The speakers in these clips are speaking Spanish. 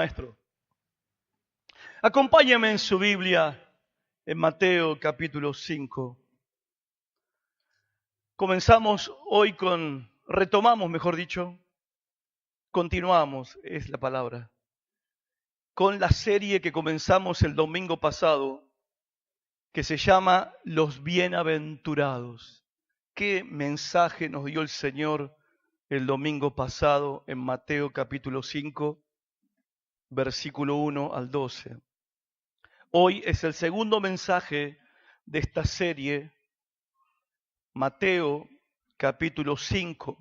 Maestro. Acompáñame en su Biblia en Mateo capítulo 5. Continuamos, es la palabra, con la serie que comenzamos el domingo pasado, que se llama Los Bienaventurados. ¿Qué mensaje nos dio el Señor el domingo pasado en Mateo capítulo 5, versículo 1 al 12? Hoy es el segundo mensaje de esta serie, Mateo capítulo 5,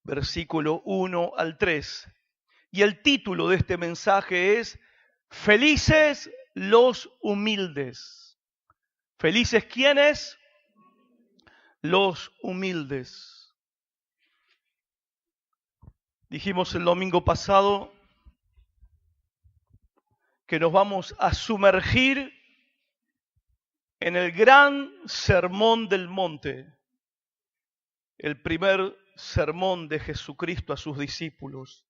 versículo 1 al 3. Y el título de este mensaje es Felices los humildes. ¿Felices quiénes? Los humildes. Dijimos el domingo pasado que nos vamos a sumergir en el gran sermón del monte, el primer sermón de Jesucristo a sus discípulos,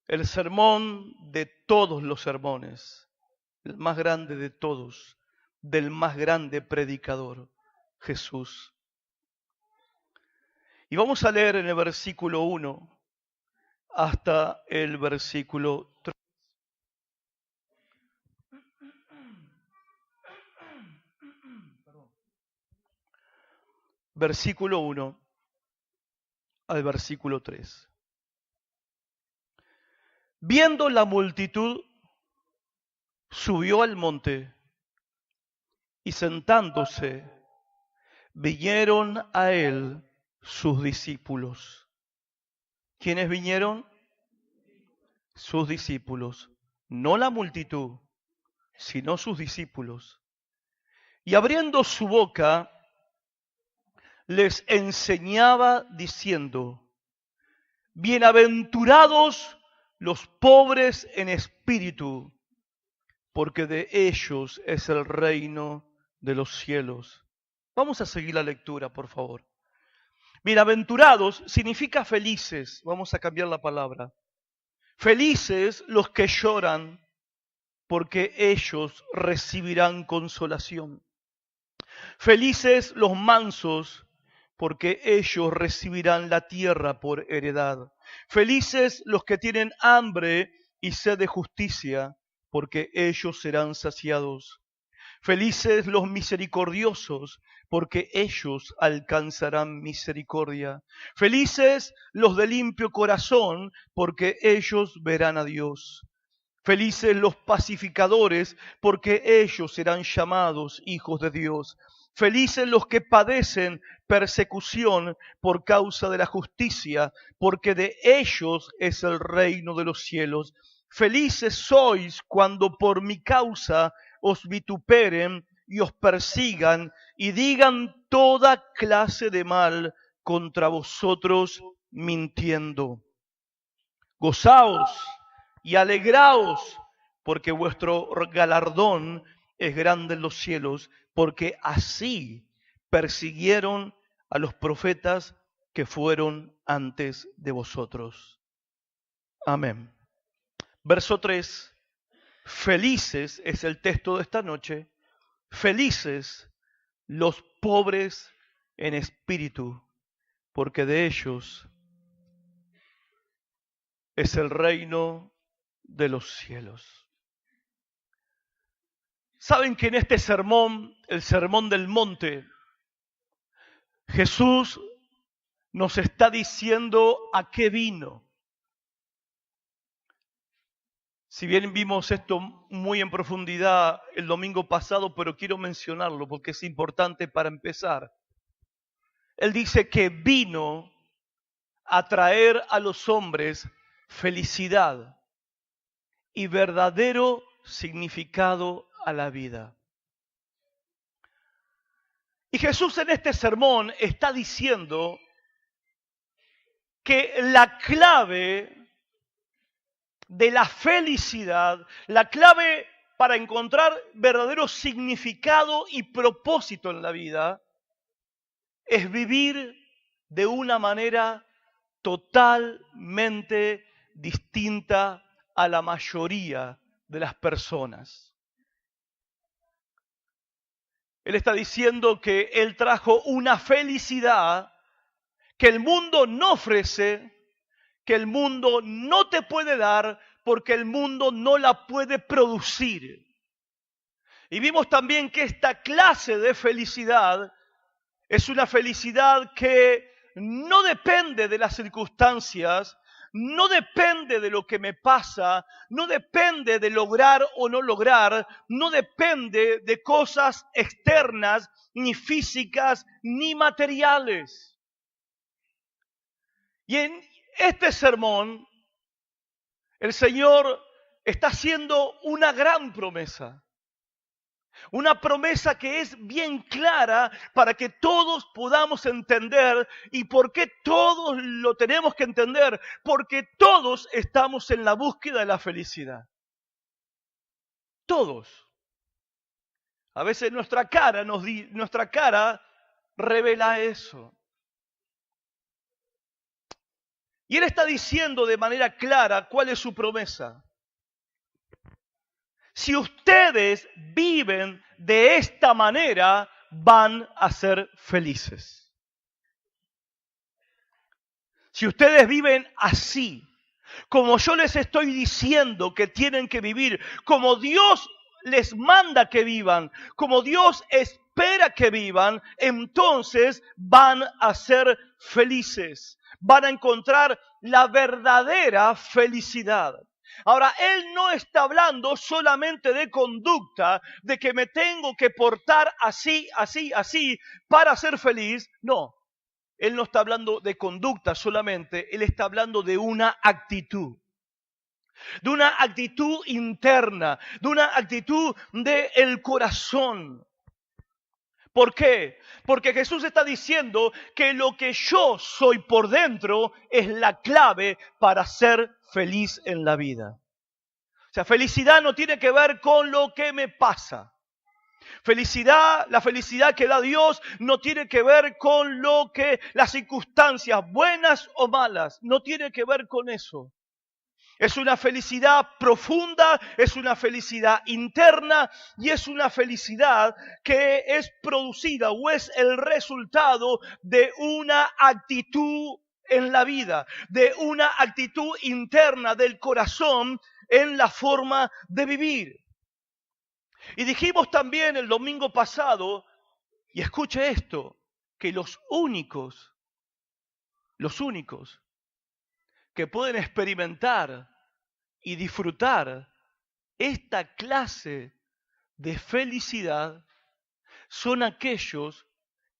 el sermón de todos los sermones, el más grande de todos, del más grande predicador, Jesús. Y vamos a leer en el versículo 1 hasta el versículo 3. Versículo 1 al versículo 3. Viendo la multitud, subió al monte y sentándose, vinieron a él sus discípulos. ¿Quiénes vinieron? Sus discípulos. No la multitud, sino sus discípulos. Y abriendo su boca, les enseñaba diciendo: Bienaventurados los pobres en espíritu, porque de ellos es el reino de los cielos. Vamos a seguir la lectura, por favor. Bienaventurados significa felices. Vamos a cambiar la palabra. Felices los que lloran, porque ellos recibirán consolación. Felices los mansos, porque ellos recibirán la tierra por heredad. Felices los que tienen hambre y sed de justicia, porque ellos serán saciados. Felices los misericordiosos, porque ellos alcanzarán misericordia. Felices los de limpio corazón, porque ellos verán a Dios. Felices los pacificadores, porque ellos serán llamados hijos de Dios. Felices los que padecen persecución por causa de la justicia, porque de ellos es el reino de los cielos. Felices sois cuando por mi causa os vituperen y os persigan y digan toda clase de mal contra vosotros mintiendo. Gozaos y alegraos, porque vuestro galardón es grande en los cielos, porque así persiguieron a los profetas que fueron antes de vosotros. Amén. Verso 3. Felices es el texto de esta noche. Felices los pobres en espíritu, porque de ellos es el reino de los cielos. Saben que en este sermón, el sermón del monte, Jesús nos está diciendo a qué vino. Si bien vimos esto muy en profundidad el domingo pasado, pero quiero mencionarlo porque es importante para empezar. Él dice que vino a traer a los hombres felicidad y verdadero significado a la vida. Y Jesús en este sermón está diciendo que la clave de la felicidad, la clave para encontrar verdadero significado y propósito en la vida, es vivir de una manera totalmente distinta a la mayoría de las personas. Él está diciendo que Él trajo una felicidad que el mundo no ofrece, que el mundo no te puede dar, porque el mundo no la puede producir. Y vimos también que esta clase de felicidad es una felicidad que no depende de las circunstancias, no depende de lo que me pasa, no depende de lograr o no lograr, no depende de cosas externas, ni físicas, ni materiales. Y en este sermón, el Señor está haciendo una gran promesa. Una promesa que es bien clara para que todos podamos entender. ¿Y por qué todos lo tenemos que entender? Porque todos estamos en la búsqueda de la felicidad. Todos. A veces nuestra cara revela eso. Y Él está diciendo de manera clara cuál es su promesa. Si ustedes viven de esta manera, van a ser felices. Si ustedes viven así, como yo les estoy diciendo que tienen que vivir, como Dios les manda que vivan, como Dios espera que vivan, entonces van a ser felices. Van a encontrar la verdadera felicidad. Ahora, Él no está hablando solamente de conducta, de que me tengo que portar así, así, así para ser feliz. No, Él no está hablando de conducta solamente, Él está hablando de una actitud. De una actitud interna, de una actitud del corazón. ¿Por qué? Porque Jesús está diciendo que lo que yo soy por dentro es la clave para ser feliz en la vida. O sea, felicidad no tiene que ver con lo que me pasa. La felicidad que da Dios no tiene que ver con las circunstancias buenas o malas. No tiene que ver con eso. Es una felicidad profunda, es una felicidad interna y es una felicidad que es producida o es el resultado de una actitud en la vida, de una actitud interna del corazón en la forma de vivir. Y dijimos también el domingo pasado, y escuche esto, que los únicos que pueden experimentar y disfrutar esta clase de felicidad son aquellos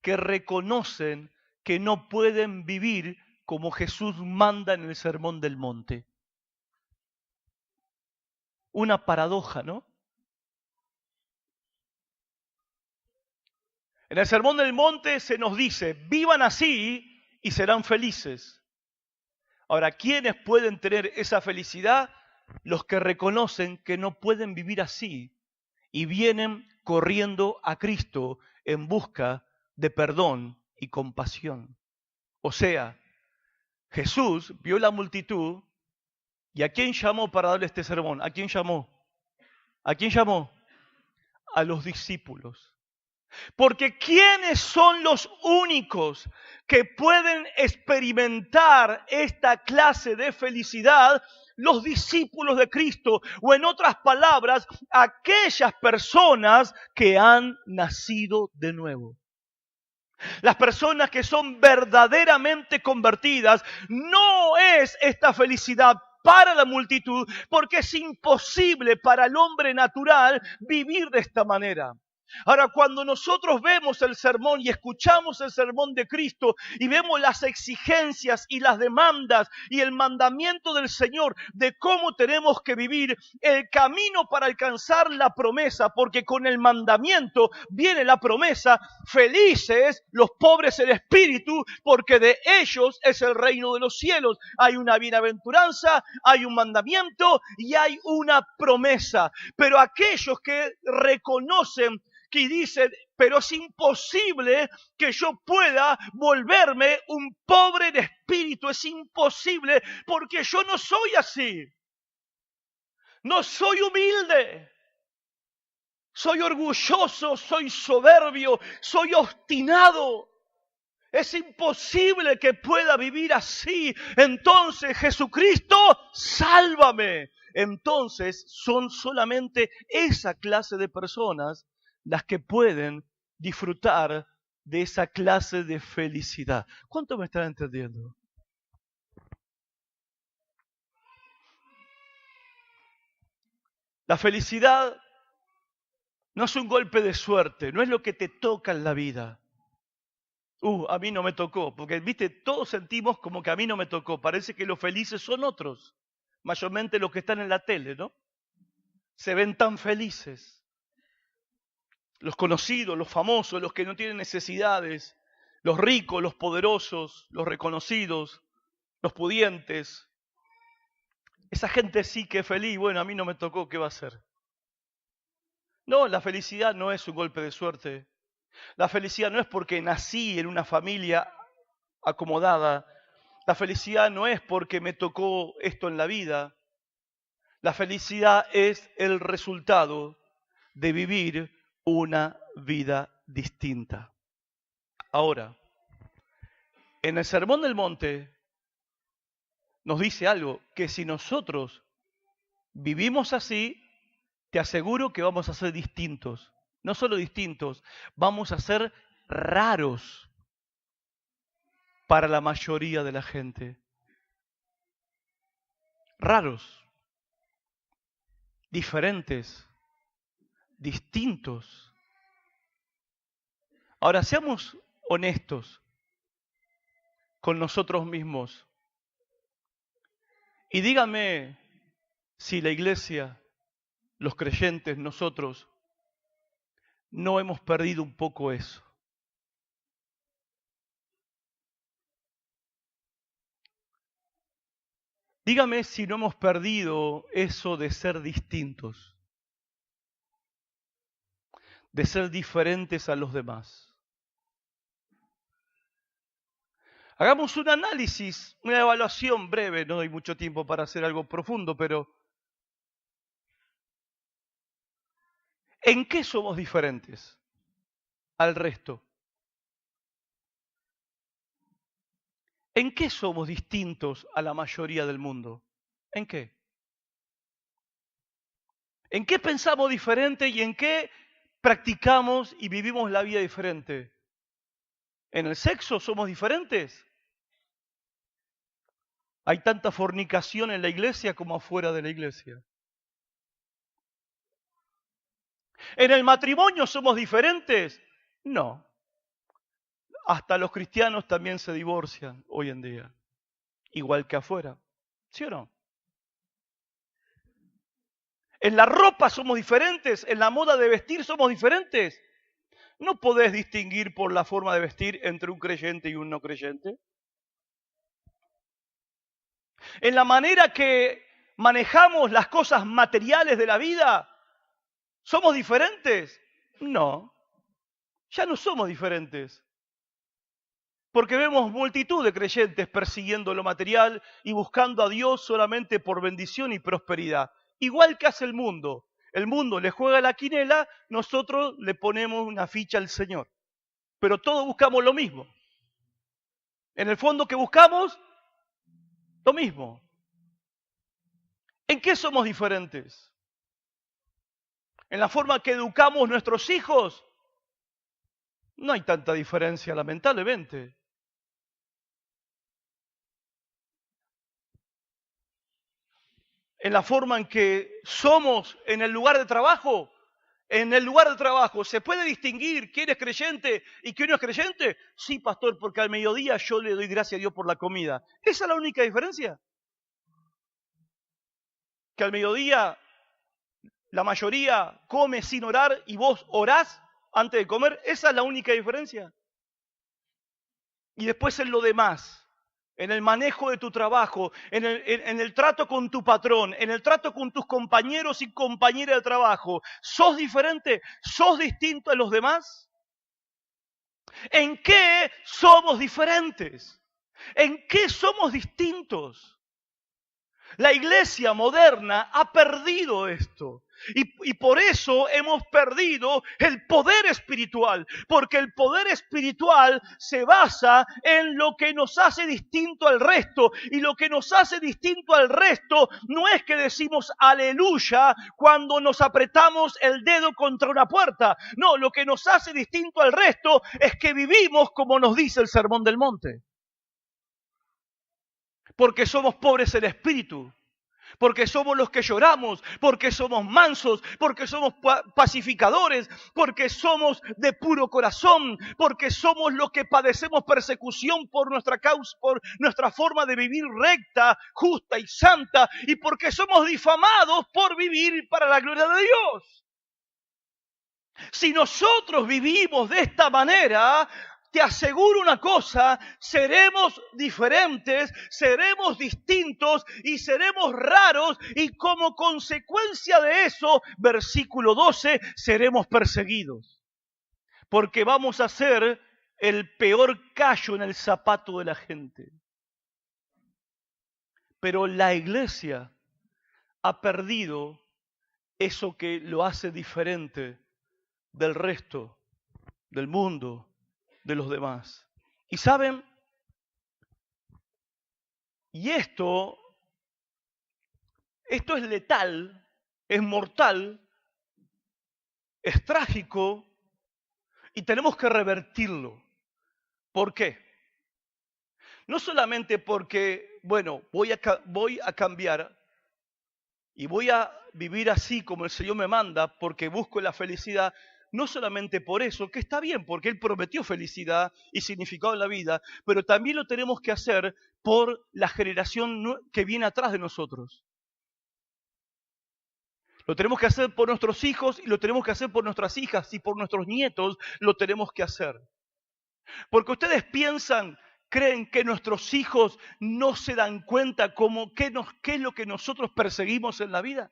que reconocen que no pueden vivir como Jesús manda en el Sermón del Monte. Una paradoja, ¿no? En el Sermón del Monte se nos dice, vivan así y serán felices. Ahora, ¿quiénes pueden tener esa felicidad? Los que reconocen que no pueden vivir así y vienen corriendo a Cristo en busca de perdón y compasión. O sea, Jesús vio la multitud y ¿a quién llamó para darle este sermón? ¿A quién llamó? ¿A quién llamó? A los discípulos. Porque ¿quiénes son los únicos que pueden experimentar esta clase de felicidad? Los discípulos de Cristo, o en otras palabras, aquellas personas que han nacido de nuevo. Las personas que son verdaderamente convertidas, no es esta felicidad para la multitud, porque es imposible para el hombre natural vivir de esta manera. Ahora, cuando nosotros vemos el sermón y escuchamos el sermón de Cristo y vemos las exigencias y las demandas y el mandamiento del Señor de cómo tenemos que vivir, el camino para alcanzar la promesa, porque con el mandamiento viene la promesa, felices los pobres en espíritu, porque de ellos es el reino de los cielos. Hay una bienaventuranza, hay un mandamiento y hay una promesa. Pero aquellos que reconocen que dicen, pero es imposible que yo pueda volverme un pobre en espíritu, es imposible porque yo no soy así. No soy humilde, soy orgulloso, soy soberbio, soy obstinado. Es imposible que pueda vivir así. Entonces, Jesucristo, sálvame. Entonces, son solamente esa clase de personas las que pueden disfrutar de esa clase de felicidad. ¿Cuánto me están entendiendo? La felicidad no es un golpe de suerte, no es lo que te toca en la vida. A mí no me tocó, porque viste, todos sentimos como que a mí no me tocó. Parece que los felices son otros, mayormente los que están en la tele, ¿no? Se ven tan felices. Los conocidos, los famosos, los que no tienen necesidades, los ricos, los poderosos, los reconocidos, los pudientes. Esa gente sí que es feliz, bueno, a mí no me tocó, ¿qué va a hacer? No, la felicidad no es un golpe de suerte. La felicidad no es porque nací en una familia acomodada. La felicidad no es porque me tocó esto en la vida. La felicidad es el resultado de vivir una vida distinta. Ahora, en el Sermón del Monte nos dice algo, que si nosotros vivimos así, te aseguro que vamos a ser distintos. No solo distintos, vamos a ser raros para la mayoría de la gente. Raros, diferentes, distintos. Ahora, seamos honestos con nosotros mismos y dígame si la iglesia, los creyentes, nosotros, no hemos perdido un poco eso. Dígame si no hemos perdido eso de ser distintos, de ser diferentes a los demás. Hagamos un análisis, una evaluación breve, no hay mucho tiempo para hacer algo profundo, pero ¿en qué somos diferentes al resto? ¿En qué somos distintos a la mayoría del mundo? ¿En qué? ¿En qué pensamos diferente y en qué practicamos y vivimos la vida diferente? ¿En el sexo somos diferentes? Hay tanta fornicación en la iglesia como afuera de la iglesia. ¿En el matrimonio somos diferentes? No. Hasta los cristianos también se divorcian hoy en día, igual que afuera. ¿Sí o no? En la ropa somos diferentes, en la moda de vestir somos diferentes. No podés distinguir por la forma de vestir entre un creyente y un no creyente. En la manera que manejamos las cosas materiales de la vida, ¿somos diferentes? No, ya no somos diferentes. Porque vemos multitud de creyentes persiguiendo lo material y buscando a Dios solamente por bendición y prosperidad. Igual que hace el mundo. El mundo le juega la quinela, nosotros le ponemos una ficha al Señor. Pero todos buscamos lo mismo. En el fondo, ¿qué buscamos? Lo mismo. ¿En qué somos diferentes? ¿En la forma que educamos nuestros hijos? No hay tanta diferencia, lamentablemente. En la forma en que somos en el lugar de trabajo. En el lugar de trabajo, ¿se puede distinguir quién es creyente y quién no es creyente? Sí, pastor, porque al mediodía yo le doy gracias a Dios por la comida. ¿Esa es la única diferencia? Que al mediodía la mayoría come sin orar y vos orás antes de comer. ¿Esa es la única diferencia? Y después en lo demás, en el manejo de tu trabajo, en el trato con tu patrón, en el trato con tus compañeros y compañeras de trabajo, ¿sos diferente? ¿Sos distinto a los demás? ¿En qué somos diferentes? ¿En qué somos distintos? La iglesia moderna ha perdido esto. Y por eso hemos perdido el poder espiritual. Porque el poder espiritual se basa en lo que nos hace distinto al resto. Y lo que nos hace distinto al resto no es que decimos aleluya cuando nos apretamos el dedo contra una puerta. No, lo que nos hace distinto al resto es que vivimos como nos dice el Sermón del Monte. Porque somos pobres en espíritu, porque somos los que lloramos, porque somos mansos, porque somos pacificadores, porque somos de puro corazón, porque somos los que padecemos persecución por nuestra causa, por nuestra forma de vivir recta, justa y santa, y porque somos difamados por vivir para la gloria de Dios. Si nosotros vivimos de esta manera, te aseguro una cosa, seremos diferentes, seremos distintos y seremos raros y como consecuencia de eso, versículo 12, seremos perseguidos. Porque vamos a ser el peor callo en el zapato de la gente. Pero la iglesia ha perdido eso que lo hace diferente del resto del mundo, de los demás. Y saben, y esto es letal, es mortal, es trágico y tenemos que revertirlo. ¿Por qué? No solamente porque, bueno, voy a cambiar y voy a vivir así como el Señor me manda porque busco la felicidad. No solamente por eso, que está bien, porque Él prometió felicidad y significado en la vida, pero también lo tenemos que hacer por la generación que viene atrás de nosotros. Lo tenemos que hacer por nuestros hijos y lo tenemos que hacer por nuestras hijas y por nuestros nietos lo tenemos que hacer. Porque ustedes creen que nuestros hijos no se dan cuenta qué es lo que nosotros perseguimos en la vida.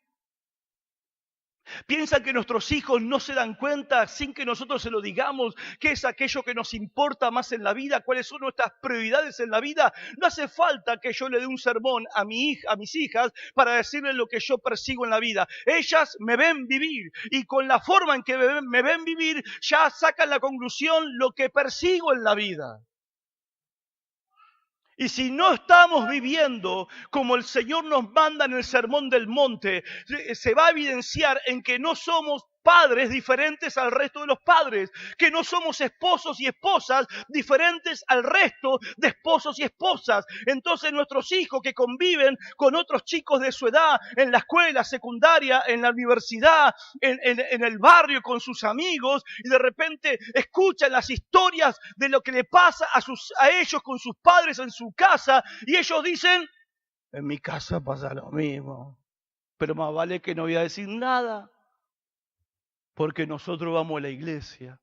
¿Piensan que nuestros hijos no se dan cuenta sin que nosotros se lo digamos qué es aquello que nos importa más en la vida? ¿Cuáles son nuestras prioridades en la vida? No hace falta que yo le dé un sermón a mis hijas para decirles lo que yo persigo en la vida. Ellas me ven vivir y con la forma en que me ven vivir ya sacan la conclusión lo que persigo en la vida. Y si no estamos viviendo como el Señor nos manda en el Sermón del Monte, se va a evidenciar en que no somos padres diferentes al resto de los padres, que no somos esposos y esposas diferentes al resto de esposos y esposas. Entonces nuestros hijos que conviven con otros chicos de su edad, en la escuela secundaria, en la universidad, en el barrio con sus amigos, y de repente escuchan las historias de lo que le pasa a ellos con sus padres en su casa, y ellos dicen, en mi casa pasa lo mismo, pero más vale que no voy a decir nada, porque nosotros vamos a la iglesia.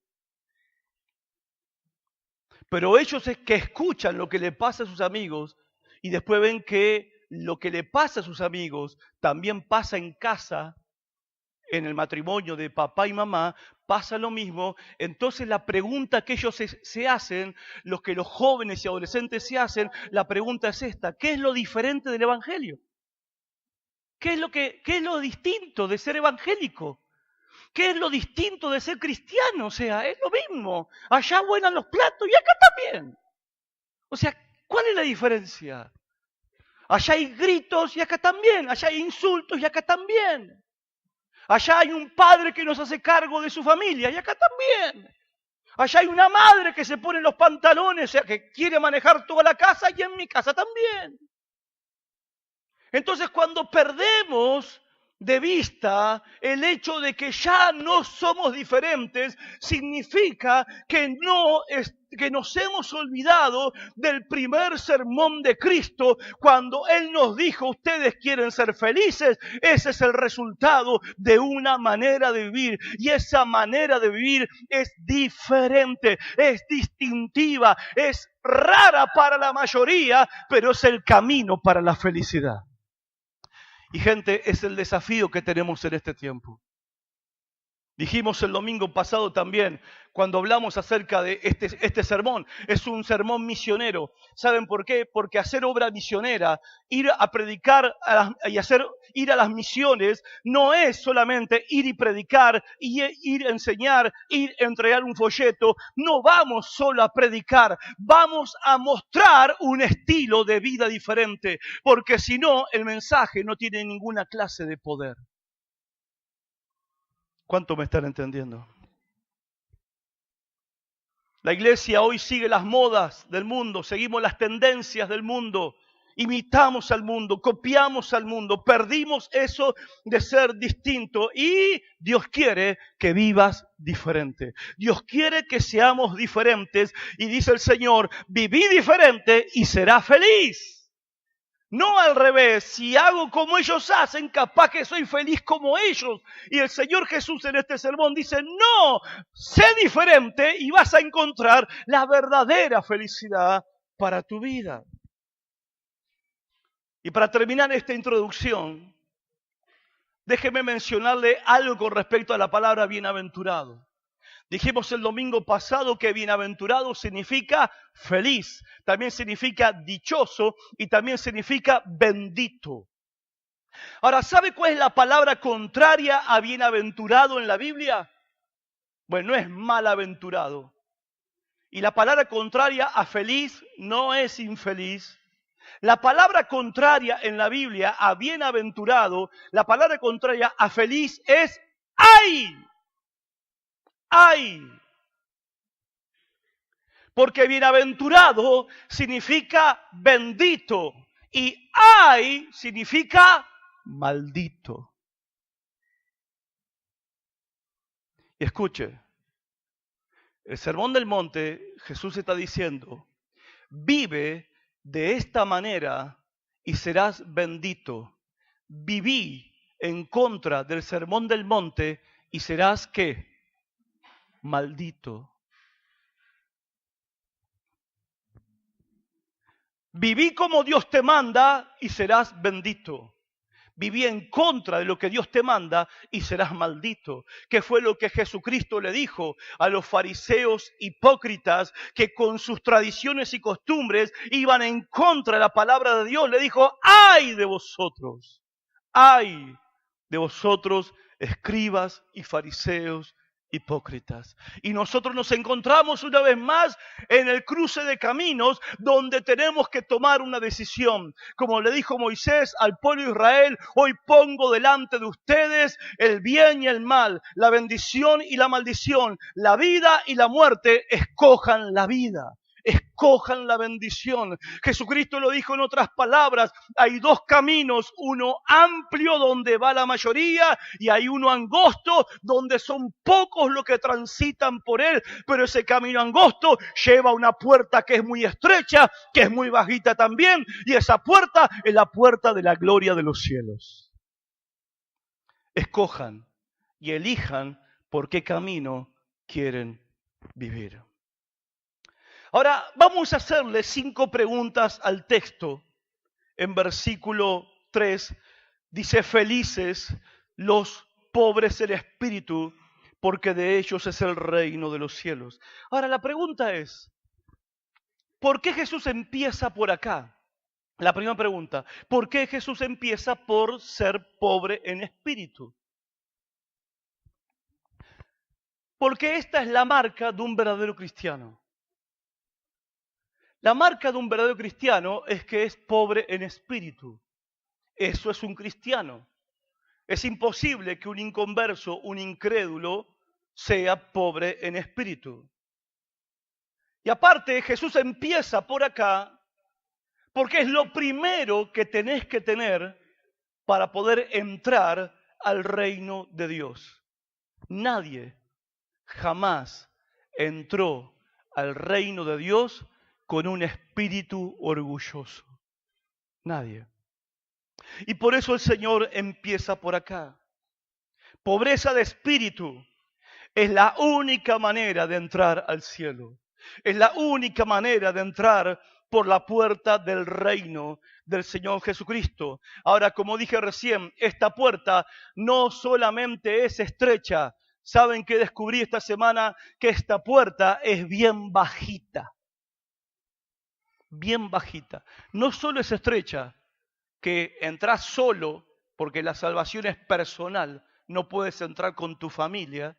Pero ellos es que escuchan lo que le pasa a sus amigos y después ven que lo que le pasa a sus amigos también pasa en casa, en el matrimonio de papá y mamá, pasa lo mismo. Entonces la pregunta que ellos se hacen, los que los jóvenes y adolescentes se hacen, la pregunta es esta: ¿qué es lo diferente del evangelio? ¿Qué es lo distinto de ser evangélico? ¿Qué es lo distinto de ser cristiano? O sea, es lo mismo. Allá vuelan los platos y acá también. O sea, ¿cuál es la diferencia? Allá hay gritos y acá también. Allá hay insultos y acá también. Allá hay un padre que nos hace cargo de su familia y acá también. Allá hay una madre que se pone los pantalones, o sea, que quiere manejar toda la casa y en mi casa también. Entonces, cuando perdemos de vista el hecho de que ya no somos diferentes, significa que que nos hemos olvidado del primer sermón de Cristo cuando Él nos dijo: ustedes quieren ser felices, ese es el resultado de una manera de vivir, y esa manera de vivir es diferente, es distintiva, es rara para la mayoría, pero es el camino para la felicidad. Y gente, es el desafío que tenemos en este tiempo. Dijimos el domingo pasado también, cuando hablamos acerca de este sermón, es un sermón misionero. ¿Saben por qué? Porque hacer obra misionera, ir a predicar ir a las misiones, no es solamente ir y predicar, ir a enseñar, ir a entregar un folleto. No vamos solo a predicar, vamos a mostrar un estilo de vida diferente, porque si no, el mensaje no tiene ninguna clase de poder. ¿Cuánto me están entendiendo? La iglesia hoy sigue las modas del mundo, seguimos las tendencias del mundo, imitamos al mundo, copiamos al mundo, perdimos eso de ser distinto y Dios quiere que vivas diferente. Dios quiere que seamos diferentes y dice el Señor: viví diferente y serás feliz. No al revés, si hago como ellos hacen, capaz que soy feliz como ellos. Y el Señor Jesús en este sermón dice: no, sé diferente y vas a encontrar la verdadera felicidad para tu vida. Y para terminar esta introducción, déjeme mencionarle algo con respecto a la palabra bienaventurado. Dijimos el domingo pasado que bienaventurado significa feliz, también significa dichoso y también significa bendito. Ahora, ¿sabe cuál es la palabra contraria a bienaventurado en la Biblia? Bueno, no es malaventurado. Y la palabra contraria a feliz no es infeliz. La palabra contraria en la Biblia a bienaventurado, la palabra contraria a feliz es ¡ay! ¡Ay! Porque bienaventurado significa bendito y ay significa maldito. Y escuche, el Sermón del Monte, Jesús está diciendo: vive de esta manera y serás bendito. Viví en contra del Sermón del Monte y serás ¿qué? Maldito. Viví como Dios te manda y serás bendito. Viví en contra de lo que Dios te manda y serás maldito. Que fue lo que Jesucristo le dijo a los fariseos hipócritas que con sus tradiciones y costumbres iban en contra de la palabra de Dios. Le dijo: ¡ay de vosotros! ¡Ay de vosotros, escribas y fariseos hipócritas! Y nosotros nos encontramos una vez más en el cruce de caminos donde tenemos que tomar una decisión. Como le dijo Moisés al pueblo de Israel: hoy pongo delante de ustedes el bien y el mal, la bendición y la maldición, la vida y la muerte. Escojan la vida. Escojan la bendición. Jesucristo lo dijo en otras palabras: hay dos caminos, uno amplio donde va la mayoría y hay uno angosto donde son pocos los que transitan por él, pero ese camino angosto lleva a una puerta que es muy estrecha, que es muy bajita también, y esa puerta es la puerta de la gloria de los cielos. Escojan y elijan por qué camino quieren vivir. Ahora vamos a hacerle 5 preguntas al texto. En versículo 3 dice: felices los pobres en espíritu, porque de ellos es el reino de los cielos. Ahora la pregunta es: ¿por qué Jesús empieza por acá? La primera pregunta: ¿por qué Jesús empieza por ser pobre en espíritu? Porque esta es la marca de un verdadero cristiano. La marca de un verdadero cristiano es que es pobre en espíritu. Eso es un cristiano. Es imposible que un inconverso, un incrédulo, sea pobre en espíritu. Y aparte, Jesús empieza por acá porque es lo primero que tenés que tener para poder entrar al reino de Dios. Nadie jamás entró al reino de Dios con un espíritu orgulloso. Nadie. Y por eso el Señor empieza por acá. Pobreza de espíritu es la única manera de entrar al cielo. Es la única manera de entrar por la puerta del reino del Señor Jesucristo. Ahora, como dije recién, esta puerta no solamente es estrecha. ¿Saben qué descubrí esta semana? Que esta puerta es bien bajita. Bien bajita. No solo es estrecha, que entras solo, porque la salvación es personal, no puedes entrar con tu familia,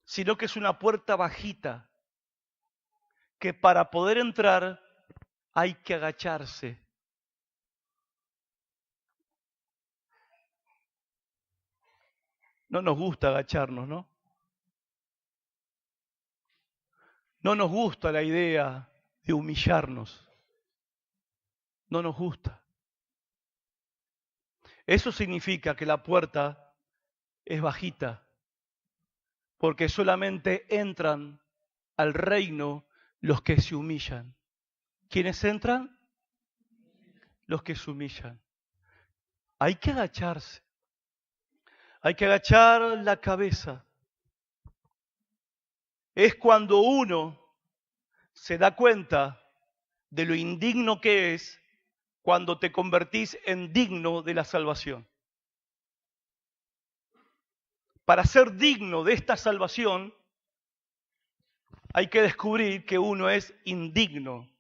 sino que es una puerta bajita, que para poder entrar hay que agacharse. No nos gusta agacharnos, ¿no? No nos gusta la idea de humillarnos. No nos gusta. Eso significa que la puerta es bajita, porque solamente entran al reino los que se humillan. ¿Quiénes entran? Los que se humillan. Hay que agacharse. Hay que agachar la cabeza. Es cuando uno se da cuenta de lo indigno que es cuando te convertís en digno de la salvación. Para ser digno de esta salvación, hay que descubrir que uno es indigno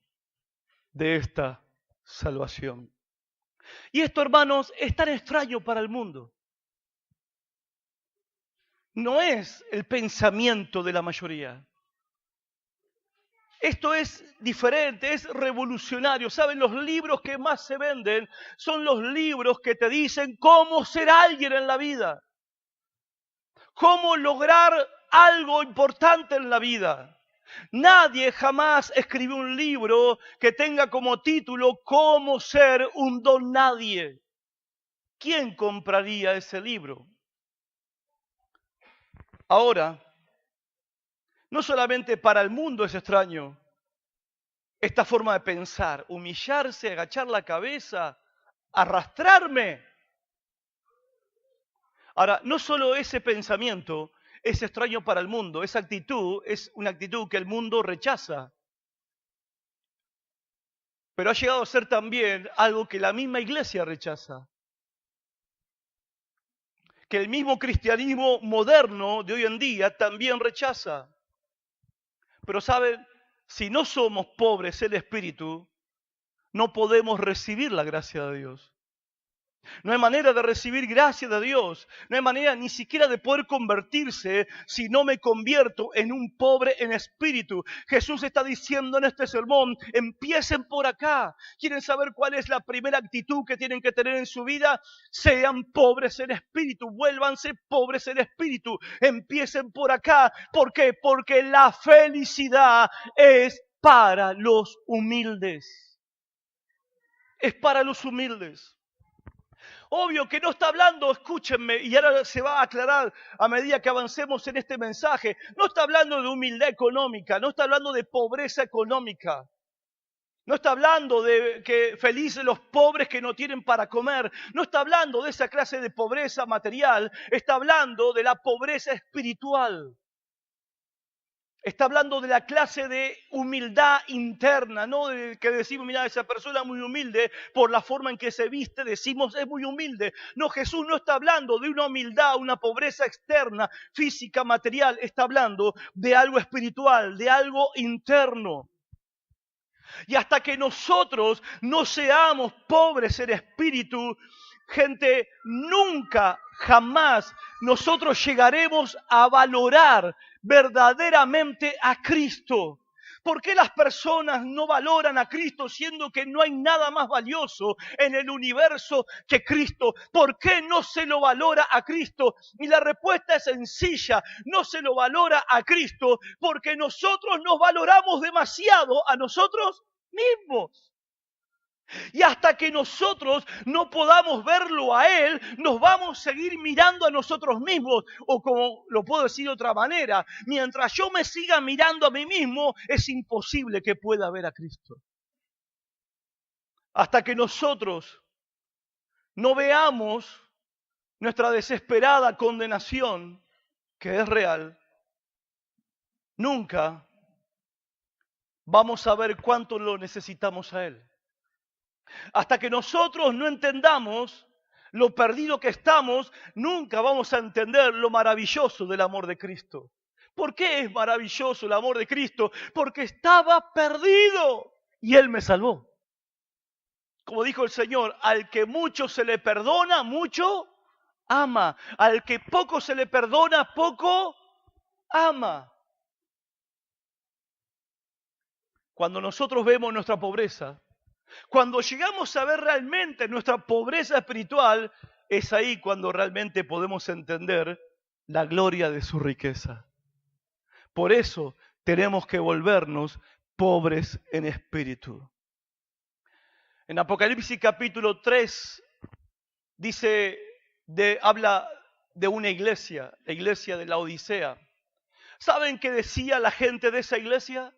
de esta salvación. Y esto, hermanos, es tan extraño para el mundo. No es el pensamiento de la mayoría. Esto es diferente, es revolucionario. ¿Saben? Los libros que más se venden son los libros que te dicen cómo ser alguien en la vida. Cómo lograr algo importante en la vida. Nadie jamás escribió un libro que tenga como título Cómo ser un don nadie. ¿Quién compraría ese libro? Ahora, no solamente para el mundo es extraño esta forma de pensar, humillarse, agachar la cabeza, arrastrarme. Ahora, no solo ese pensamiento es extraño para el mundo, esa actitud es una actitud que el mundo rechaza. Pero ha llegado a ser también algo que la misma iglesia rechaza. Que el mismo cristianismo moderno de hoy en día también rechaza. Pero ¿saben? Si no somos pobres en espíritu, no podemos recibir la gracia de Dios. No hay manera de recibir gracia de Dios. No hay manera ni siquiera de poder convertirse si no me convierto en un pobre en espíritu. Jesús está diciendo en este sermón, empiecen por acá. ¿Quieren saber cuál es la primera actitud que tienen que tener en su vida? Sean pobres en espíritu, vuélvanse pobres en espíritu. Empiecen por acá. ¿Por qué? Porque la felicidad es para los humildes. Es para los humildes. Obvio que no está hablando, escúchenme, y ahora se va a aclarar a medida que avancemos en este mensaje, no está hablando de humildad económica, no está hablando de pobreza económica, no está hablando de que felices los pobres que no tienen para comer, no está hablando de esa clase de pobreza material, está hablando de la pobreza espiritual. Está hablando de la clase de humildad interna, no de que decimos, mira, esa persona es muy humilde, por la forma en que se viste, decimos es muy humilde. No, Jesús no está hablando de una humildad, una pobreza externa, física, material, está hablando de algo espiritual, de algo interno. Y hasta que nosotros no seamos pobres en espíritu, gente, nunca, jamás nosotros llegaremos a valorar verdaderamente a Cristo. ¿Por qué las personas no valoran a Cristo siendo que no hay nada más valioso en el universo que Cristo? ¿Por qué no se lo valora a Cristo? Y la respuesta es sencilla, no se lo valora a Cristo porque nosotros nos valoramos demasiado a nosotros mismos. Y hasta que nosotros no podamos verlo a Él, nos vamos a seguir mirando a nosotros mismos. O como lo puedo decir de otra manera, mientras yo me siga mirando a mí mismo, es imposible que pueda ver a Cristo. Hasta que nosotros no veamos nuestra desesperada condenación, que es real, nunca vamos a ver cuánto lo necesitamos a Él. Hasta que nosotros no entendamos lo perdido que estamos, nunca vamos a entender lo maravilloso del amor de Cristo. ¿Por qué es maravilloso el amor de Cristo? Porque estaba perdido y Él me salvó. Como dijo el Señor, al que mucho se le perdona, mucho ama. Al que poco se le perdona, poco ama. Cuando nosotros vemos nuestra pobreza, cuando llegamos a ver realmente nuestra pobreza espiritual, es ahí cuando realmente podemos entender la gloria de su riqueza. Por eso tenemos que volvernos pobres en espíritu. En Apocalipsis capítulo 3 habla de una iglesia, la iglesia de la Odisea. ¿Saben qué decía la gente de esa iglesia?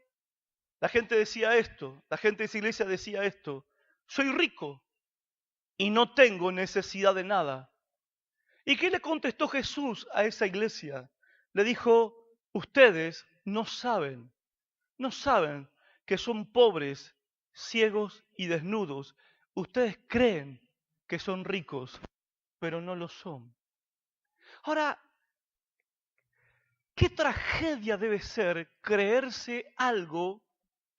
La gente decía esto, la gente de esa iglesia decía esto: soy rico y no tengo necesidad de nada. ¿Y qué le contestó Jesús a esa iglesia? Le dijo: ustedes no saben que son pobres, ciegos y desnudos. Ustedes creen que son ricos, pero no lo son. Ahora, ¿qué tragedia debe ser creerse algo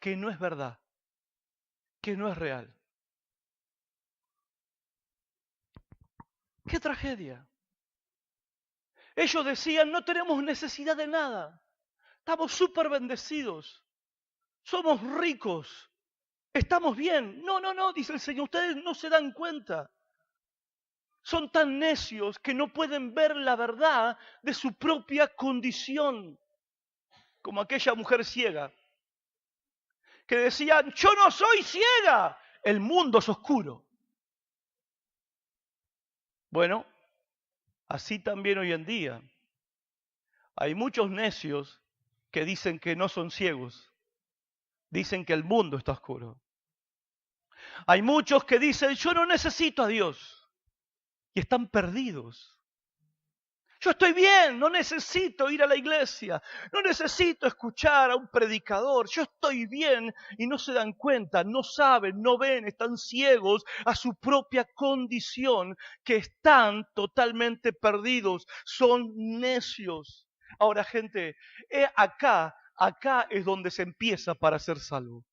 que no es verdad, que no es real? ¡Qué tragedia! Ellos decían: no tenemos necesidad de nada, estamos súper bendecidos, somos ricos, estamos bien. No, dice el Señor, ustedes no se dan cuenta. Son tan necios que no pueden ver la verdad de su propia condición. Como aquella mujer ciega que decía: yo no soy ciega, el mundo es oscuro. Bueno, así también hoy en día hay muchos necios que dicen que no son ciegos, dicen que el mundo está oscuro. Hay muchos que dicen: yo no necesito a Dios, y están perdidos. Yo estoy bien, no necesito ir a la iglesia, no necesito escuchar a un predicador, yo estoy bien, y no se dan cuenta, no saben, no ven, están ciegos a su propia condición, que están totalmente perdidos, son necios. Ahora, gente, acá es donde se empieza para ser salvo.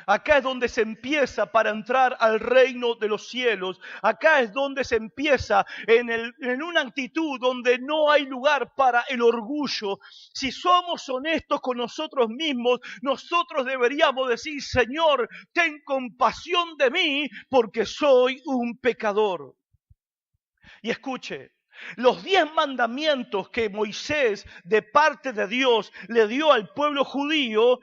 Acá es donde se empieza para entrar al reino de los cielos. Acá es donde se empieza en una actitud donde no hay lugar para el orgullo. Si somos honestos con nosotros mismos, nosotros deberíamos decir: Señor, ten compasión de mí porque soy un pecador. Y escuche, los 10 mandamientos que Moisés, de parte de Dios, le dio al pueblo judío,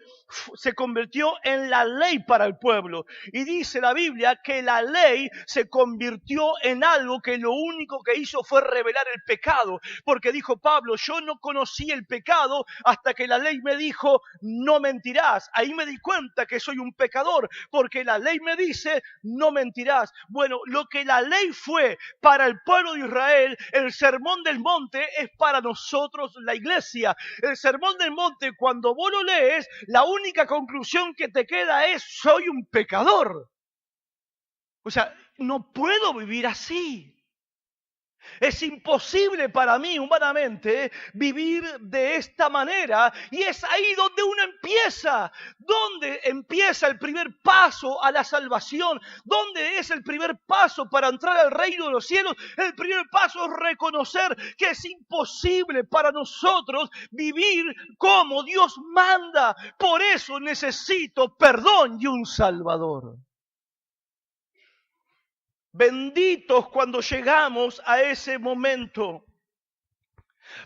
se convirtió en la ley para el pueblo. Y dice la Biblia que la ley se convirtió en algo que lo único que hizo fue revelar el pecado. Porque dijo Pablo: yo no conocí el pecado hasta que la ley me dijo: no mentirás. Ahí me di cuenta que soy un pecador, porque la ley me dice: no mentirás. Bueno, lo que la ley fue para el pueblo de Israel, el Sermón del Monte es para nosotros, la iglesia. El Sermón del Monte, cuando vos lo lees, la única conclusión que te queda es: soy un pecador. O sea, no puedo vivir así. Es imposible para mí humanamente vivir de esta manera, y es ahí donde uno empieza. ¿Dónde empieza el primer paso a la salvación? ¿Dónde es el primer paso para entrar al reino de los cielos? El primer paso es reconocer que es imposible para nosotros vivir como Dios manda. Por eso necesito perdón y un Salvador. Benditos cuando llegamos a ese momento.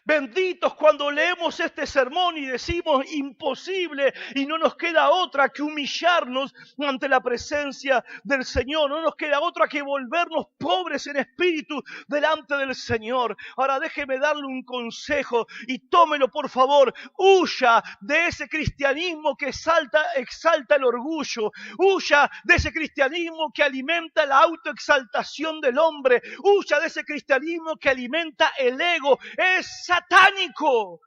Benditos cuando leemos este sermón y decimos imposible y no nos queda otra que humillarnos ante la presencia del Señor. No nos queda otra que volvernos pobres en espíritu delante del Señor. Ahora déjeme darle un consejo y tómelo por favor. Huya de ese cristianismo que exalta el orgullo. Huya de ese cristianismo que alimenta la autoexaltación del hombre. Huya de ese cristianismo que alimenta el ego. Es satánico.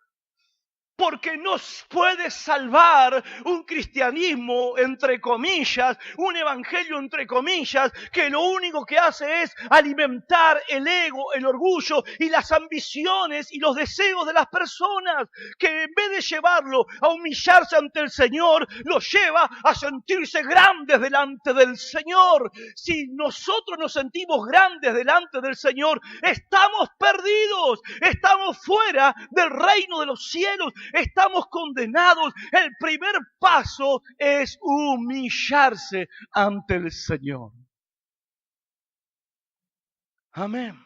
Porque no puede salvar un cristianismo, entre comillas, un evangelio, entre comillas, que lo único que hace es alimentar el ego, el orgullo y las ambiciones y los deseos de las personas, que en vez de llevarlo a humillarse ante el Señor, lo lleva a sentirse grandes delante del Señor. Si nosotros nos sentimos grandes delante del Señor, estamos perdidos, estamos fuera del reino de los cielos. Estamos condenados. El primer paso es humillarse ante el Señor. Amén.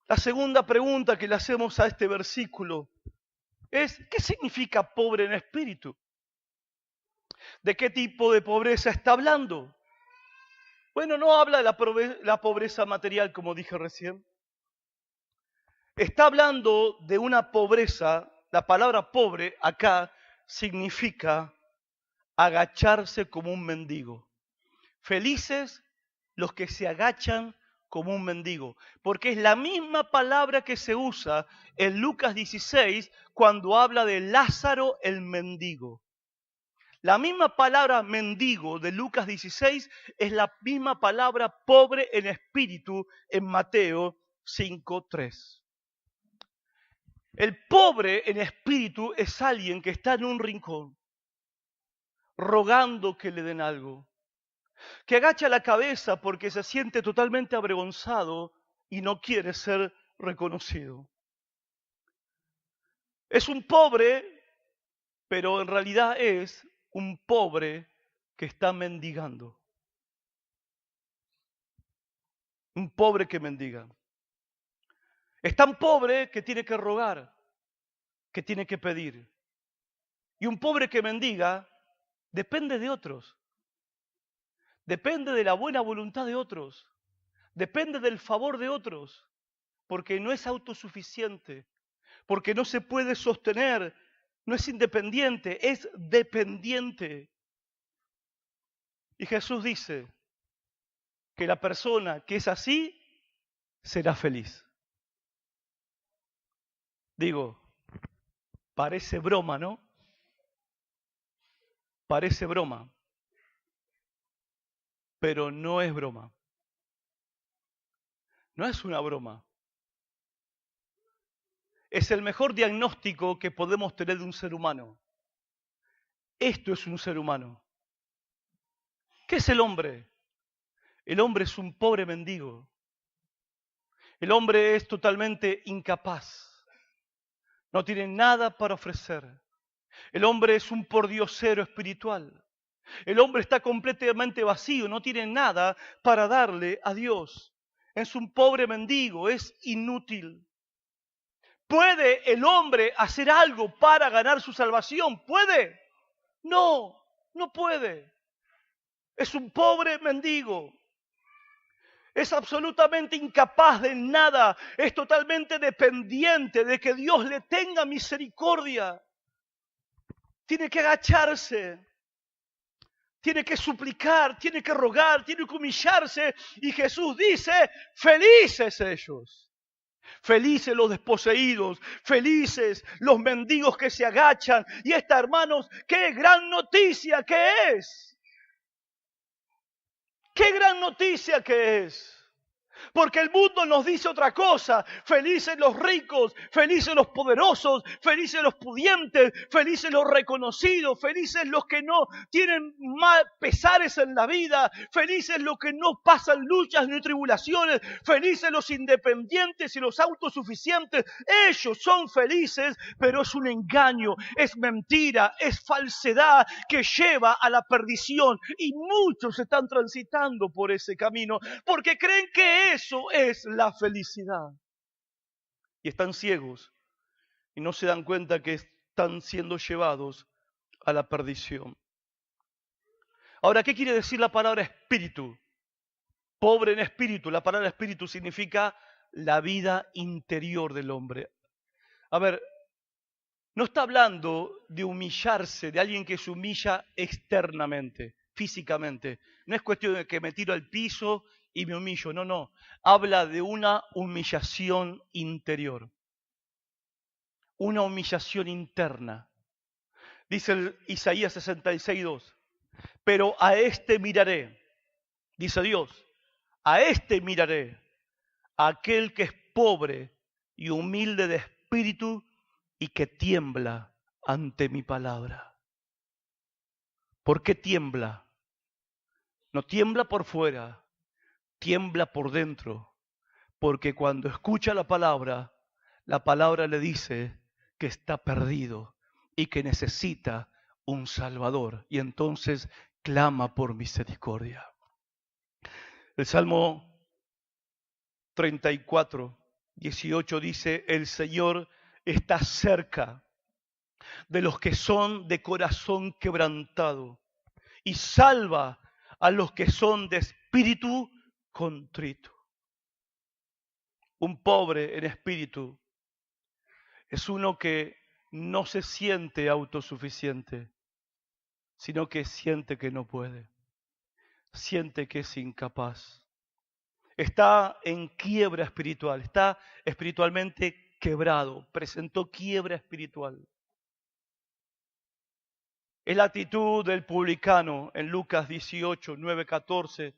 La segunda pregunta que le hacemos a este versículo es: ¿qué significa pobre en espíritu? ¿De qué tipo de pobreza está hablando? Bueno, no habla de la pobreza material, como dije recién. Está hablando de una pobreza. La palabra pobre acá significa agacharse como un mendigo. Felices los que se agachan como un mendigo, porque es la misma palabra que se usa en Lucas 16 cuando habla de Lázaro el mendigo. La misma palabra mendigo de Lucas 16 es la misma palabra pobre en espíritu en Mateo 5:3. El pobre en espíritu es alguien que está en un rincón, rogando que le den algo, que agacha la cabeza porque se siente totalmente avergonzado y no quiere ser reconocido. Es un pobre, pero en realidad es un pobre que está mendigando. Un pobre que mendiga. Es tan pobre que tiene que rogar, que tiene que pedir. Y un pobre que mendiga depende de otros. Depende de la buena voluntad de otros. Depende del favor de otros. Porque no es autosuficiente. Porque no se puede sostener. No es independiente, es dependiente. Y Jesús dice que la persona que es así será feliz. Digo, parece broma, ¿no? Parece broma, pero no es broma. No es una broma. Es el mejor diagnóstico que podemos tener de un ser humano. Esto es un ser humano. ¿Qué es el hombre? El hombre es un pobre mendigo. El hombre es totalmente incapaz. No tiene nada para ofrecer. El hombre es un pordiosero espiritual. El hombre está completamente vacío, no tiene nada para darle a Dios. Es un pobre mendigo, es inútil. ¿Puede el hombre hacer algo para ganar su salvación? ¿Puede? No, no puede. Es un pobre mendigo. Es absolutamente incapaz de nada. Es totalmente dependiente de que Dios le tenga misericordia. Tiene que agacharse. Tiene que suplicar, tiene que rogar, tiene que humillarse. Y Jesús dice, felices ellos. Felices los desposeídos, felices los mendigos que se agachan. Y esta, hermanos, qué gran noticia que es. Qué gran noticia que es. Porque el mundo nos dice otra cosa. Felices los ricos, felices los poderosos, felices los pudientes, felices los reconocidos, felices los que no tienen pesares en la vida, felices los que no pasan luchas ni tribulaciones, felices los independientes y los autosuficientes. Ellos son felices, pero es un engaño, es mentira, es falsedad que lleva a la perdición. Y muchos están transitando por ese camino porque creen que eso es la felicidad. y están ciegos y no se dan cuenta que están siendo llevados a la perdición. Ahora, ¿qué quiere decir la palabra espíritu? Pobre en espíritu. La palabra espíritu significa la vida interior del hombre. A ver, no está hablando de humillarse, de alguien que se humilla externamente, físicamente. No es cuestión de que me tiro al piso y me humillo. No, no. Habla de una humillación interior. Una humillación interna. Dice el Isaías 66:2. Pero a este miraré, dice Dios, a este miraré, a aquel que es pobre y humilde de espíritu y que tiembla ante mi palabra. ¿Por qué tiembla? No tiembla por fuera, tiembla por dentro, porque cuando escucha la palabra le dice que está perdido y que necesita un Salvador, y entonces clama por misericordia. El Salmo 34:18 dice: el Señor está cerca de los que son de corazón quebrantado y salva a los que son de espíritu contrito. Un pobre en espíritu es uno que no se siente autosuficiente, sino que siente que no puede, siente que es incapaz. Está en quiebra espiritual, está espiritualmente quebrado, presentó quiebra espiritual. Es la actitud del publicano en Lucas 18, 9, 14.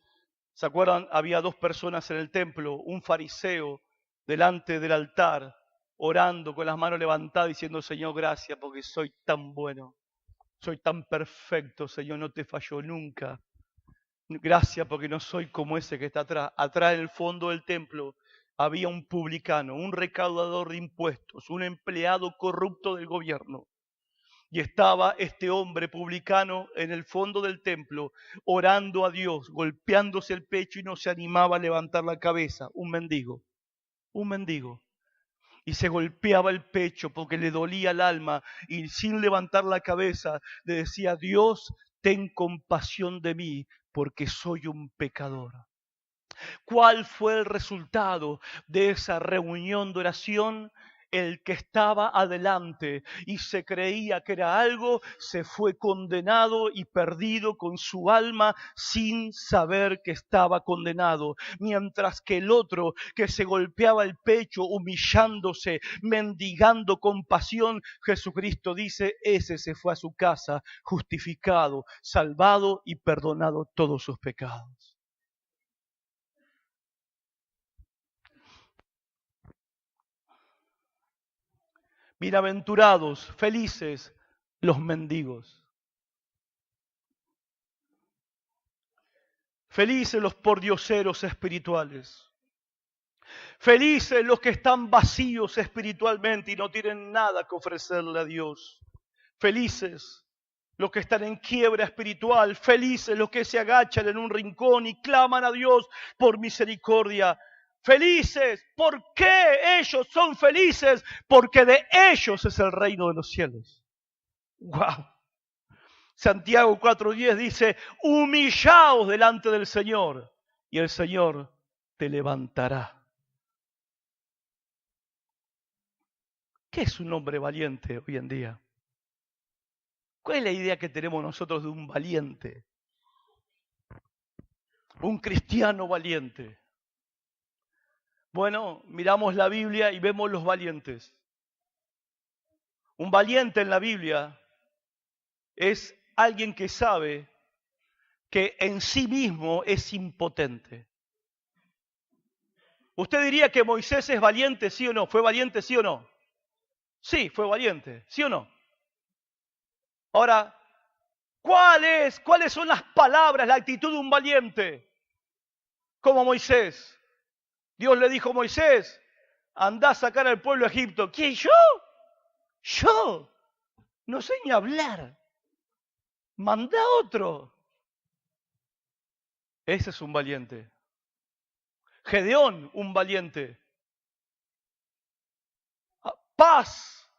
¿Se acuerdan? Había dos personas en el templo, un fariseo delante del altar, orando con las manos levantadas, diciendo: Señor, gracias porque soy tan bueno, soy tan perfecto, Señor, no te falló nunca. Gracias porque no soy como ese que está atrás. Atrás en el fondo del templo había un publicano, un recaudador de impuestos, un empleado corrupto del gobierno. Y estaba este hombre publicano en el fondo del templo, orando a Dios, golpeándose el pecho y no se animaba a levantar la cabeza. Un mendigo, un mendigo. Y se golpeaba el pecho porque le dolía el alma y sin levantar la cabeza le decía: Dios, ten compasión de mí porque soy un pecador. ¿Cuál fue el resultado de esa reunión de oración? El que estaba adelante y se creía que era algo, se fue condenado y perdido con su alma sin saber que estaba condenado. Mientras que el otro que se golpeaba el pecho, humillándose, mendigando compasión, Jesucristo dice: ese se fue a su casa justificado, salvado y perdonado todos sus pecados. Bienaventurados, felices los mendigos. Felices los pordioseros espirituales. Felices los que están vacíos espiritualmente y no tienen nada que ofrecerle a Dios. Felices los que están en quiebra espiritual. Felices los que se agachan en un rincón y claman a Dios por misericordia. Felices. ¿Por qué ellos son felices? Porque de ellos es el reino de los cielos. ¡Wow! Santiago 4:10 dice: humillaos delante del Señor y el Señor te levantará. ¿Qué es un hombre valiente hoy en día? ¿Cuál es la idea que tenemos nosotros de un valiente? Un cristiano valiente. Bueno, miramos la Biblia y vemos los valientes. Un valiente en la Biblia es alguien que sabe que en sí mismo es impotente. ¿Usted diría que Moisés es valiente, sí o no? ¿Fue valiente, sí o no? Sí, fue valiente, ¿sí o no? Ahora, ¿cuáles son las palabras, la actitud de un valiente? Como Moisés. Dios le dijo a Moisés: andá a sacar al pueblo de Egipto. ¿Quién, yo? Yo. No sé ni hablar. Mandá a otro. Ese es un valiente. Gedeón, un valiente. paz.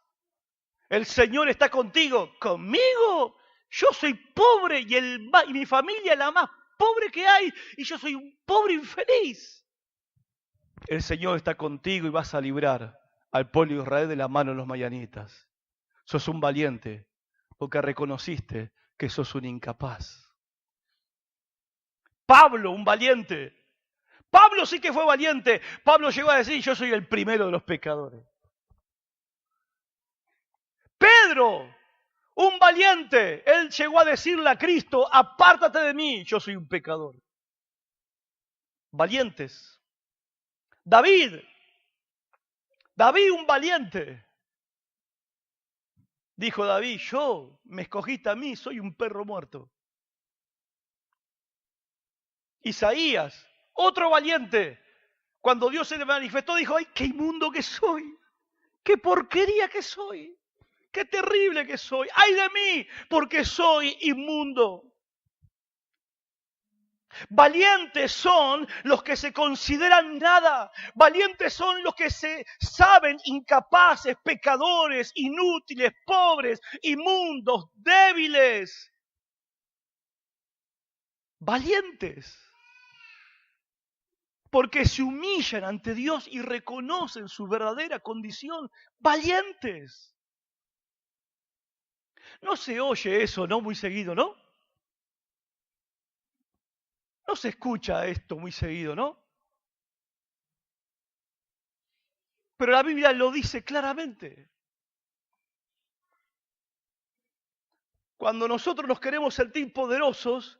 El Señor está contigo. ¿Conmigo? Yo soy pobre y mi familia es la más pobre que hay y yo soy un pobre infeliz. El Señor está contigo y vas a librar al pueblo de Israel de la mano de los madianitas. Sos un valiente porque reconociste que sos un incapaz. Pablo, un valiente. Pablo sí que fue valiente. Pablo llegó a decir, yo soy el primero de los pecadores. Pedro, un valiente. Él llegó a decirle a Cristo, apártate de mí, yo soy un pecador. Valientes. David, un valiente. Dijo David, yo me escogiste a mí, soy un perro muerto. Isaías, otro valiente. Cuando Dios se le manifestó, dijo, ay, qué inmundo que soy, qué porquería que soy, qué terrible que soy. Ay de mí, porque soy inmundo. Valientes son los que se consideran nada. Valientes son los que se saben incapaces, pecadores, inútiles, pobres, inmundos, débiles. Valientes. Porque se humillan ante Dios y reconocen su verdadera condición. Valientes. No se oye eso, ¿no? Muy seguido, ¿no? No se escucha esto muy seguido, ¿no? Pero la Biblia lo dice claramente. Cuando nosotros nos queremos sentir poderosos,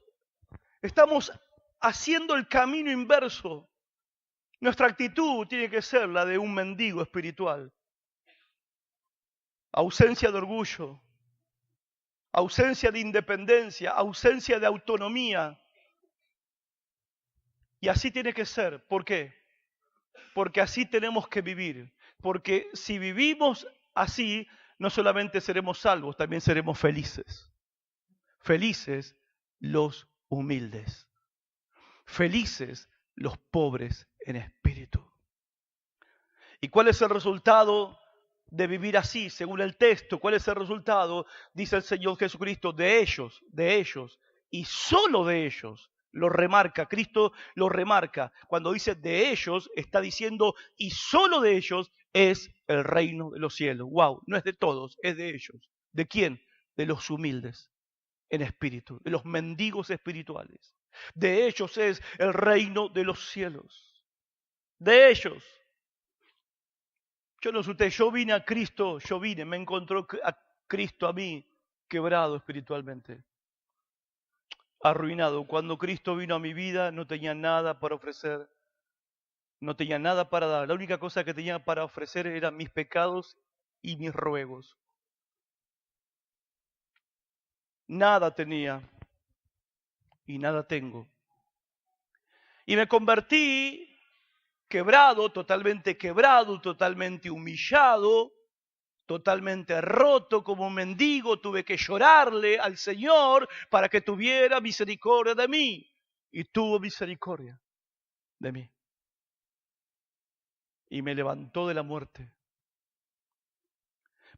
estamos haciendo el camino inverso. Nuestra actitud tiene que ser la de un mendigo espiritual. Ausencia de orgullo, ausencia de independencia, ausencia de autonomía. Y así tiene que ser. ¿Por qué? Porque así tenemos que vivir. Porque si vivimos así, no solamente seremos salvos, también seremos felices. Felices los humildes. Felices los pobres en espíritu. ¿Y cuál es el resultado de vivir así? Según el texto, ¿cuál es el resultado? Dice el Señor Jesucristo, de ellos, y solo de ellos. Lo remarca, Cristo lo remarca. Cuando dice de ellos, está diciendo, y solo de ellos es el reino de los cielos. Wow, no es de todos, es de ellos. ¿De quién? De los humildes en espíritu, de los mendigos espirituales. De ellos es el reino de los cielos. De ellos. Yo no sé usted, yo vine a Cristo, me encontró a Cristo a mí, quebrado espiritualmente, arruinado. Cuando Cristo vino a mi vida no tenía nada para ofrecer, no tenía nada para dar. La única cosa que tenía para ofrecer eran mis pecados y mis ruegos. Nada tenía y nada tengo. Y me convertí quebrado, totalmente humillado, totalmente roto como un mendigo, tuve que llorarle al Señor para que tuviera misericordia de mí. Y tuvo misericordia de mí. Y me levantó de la muerte.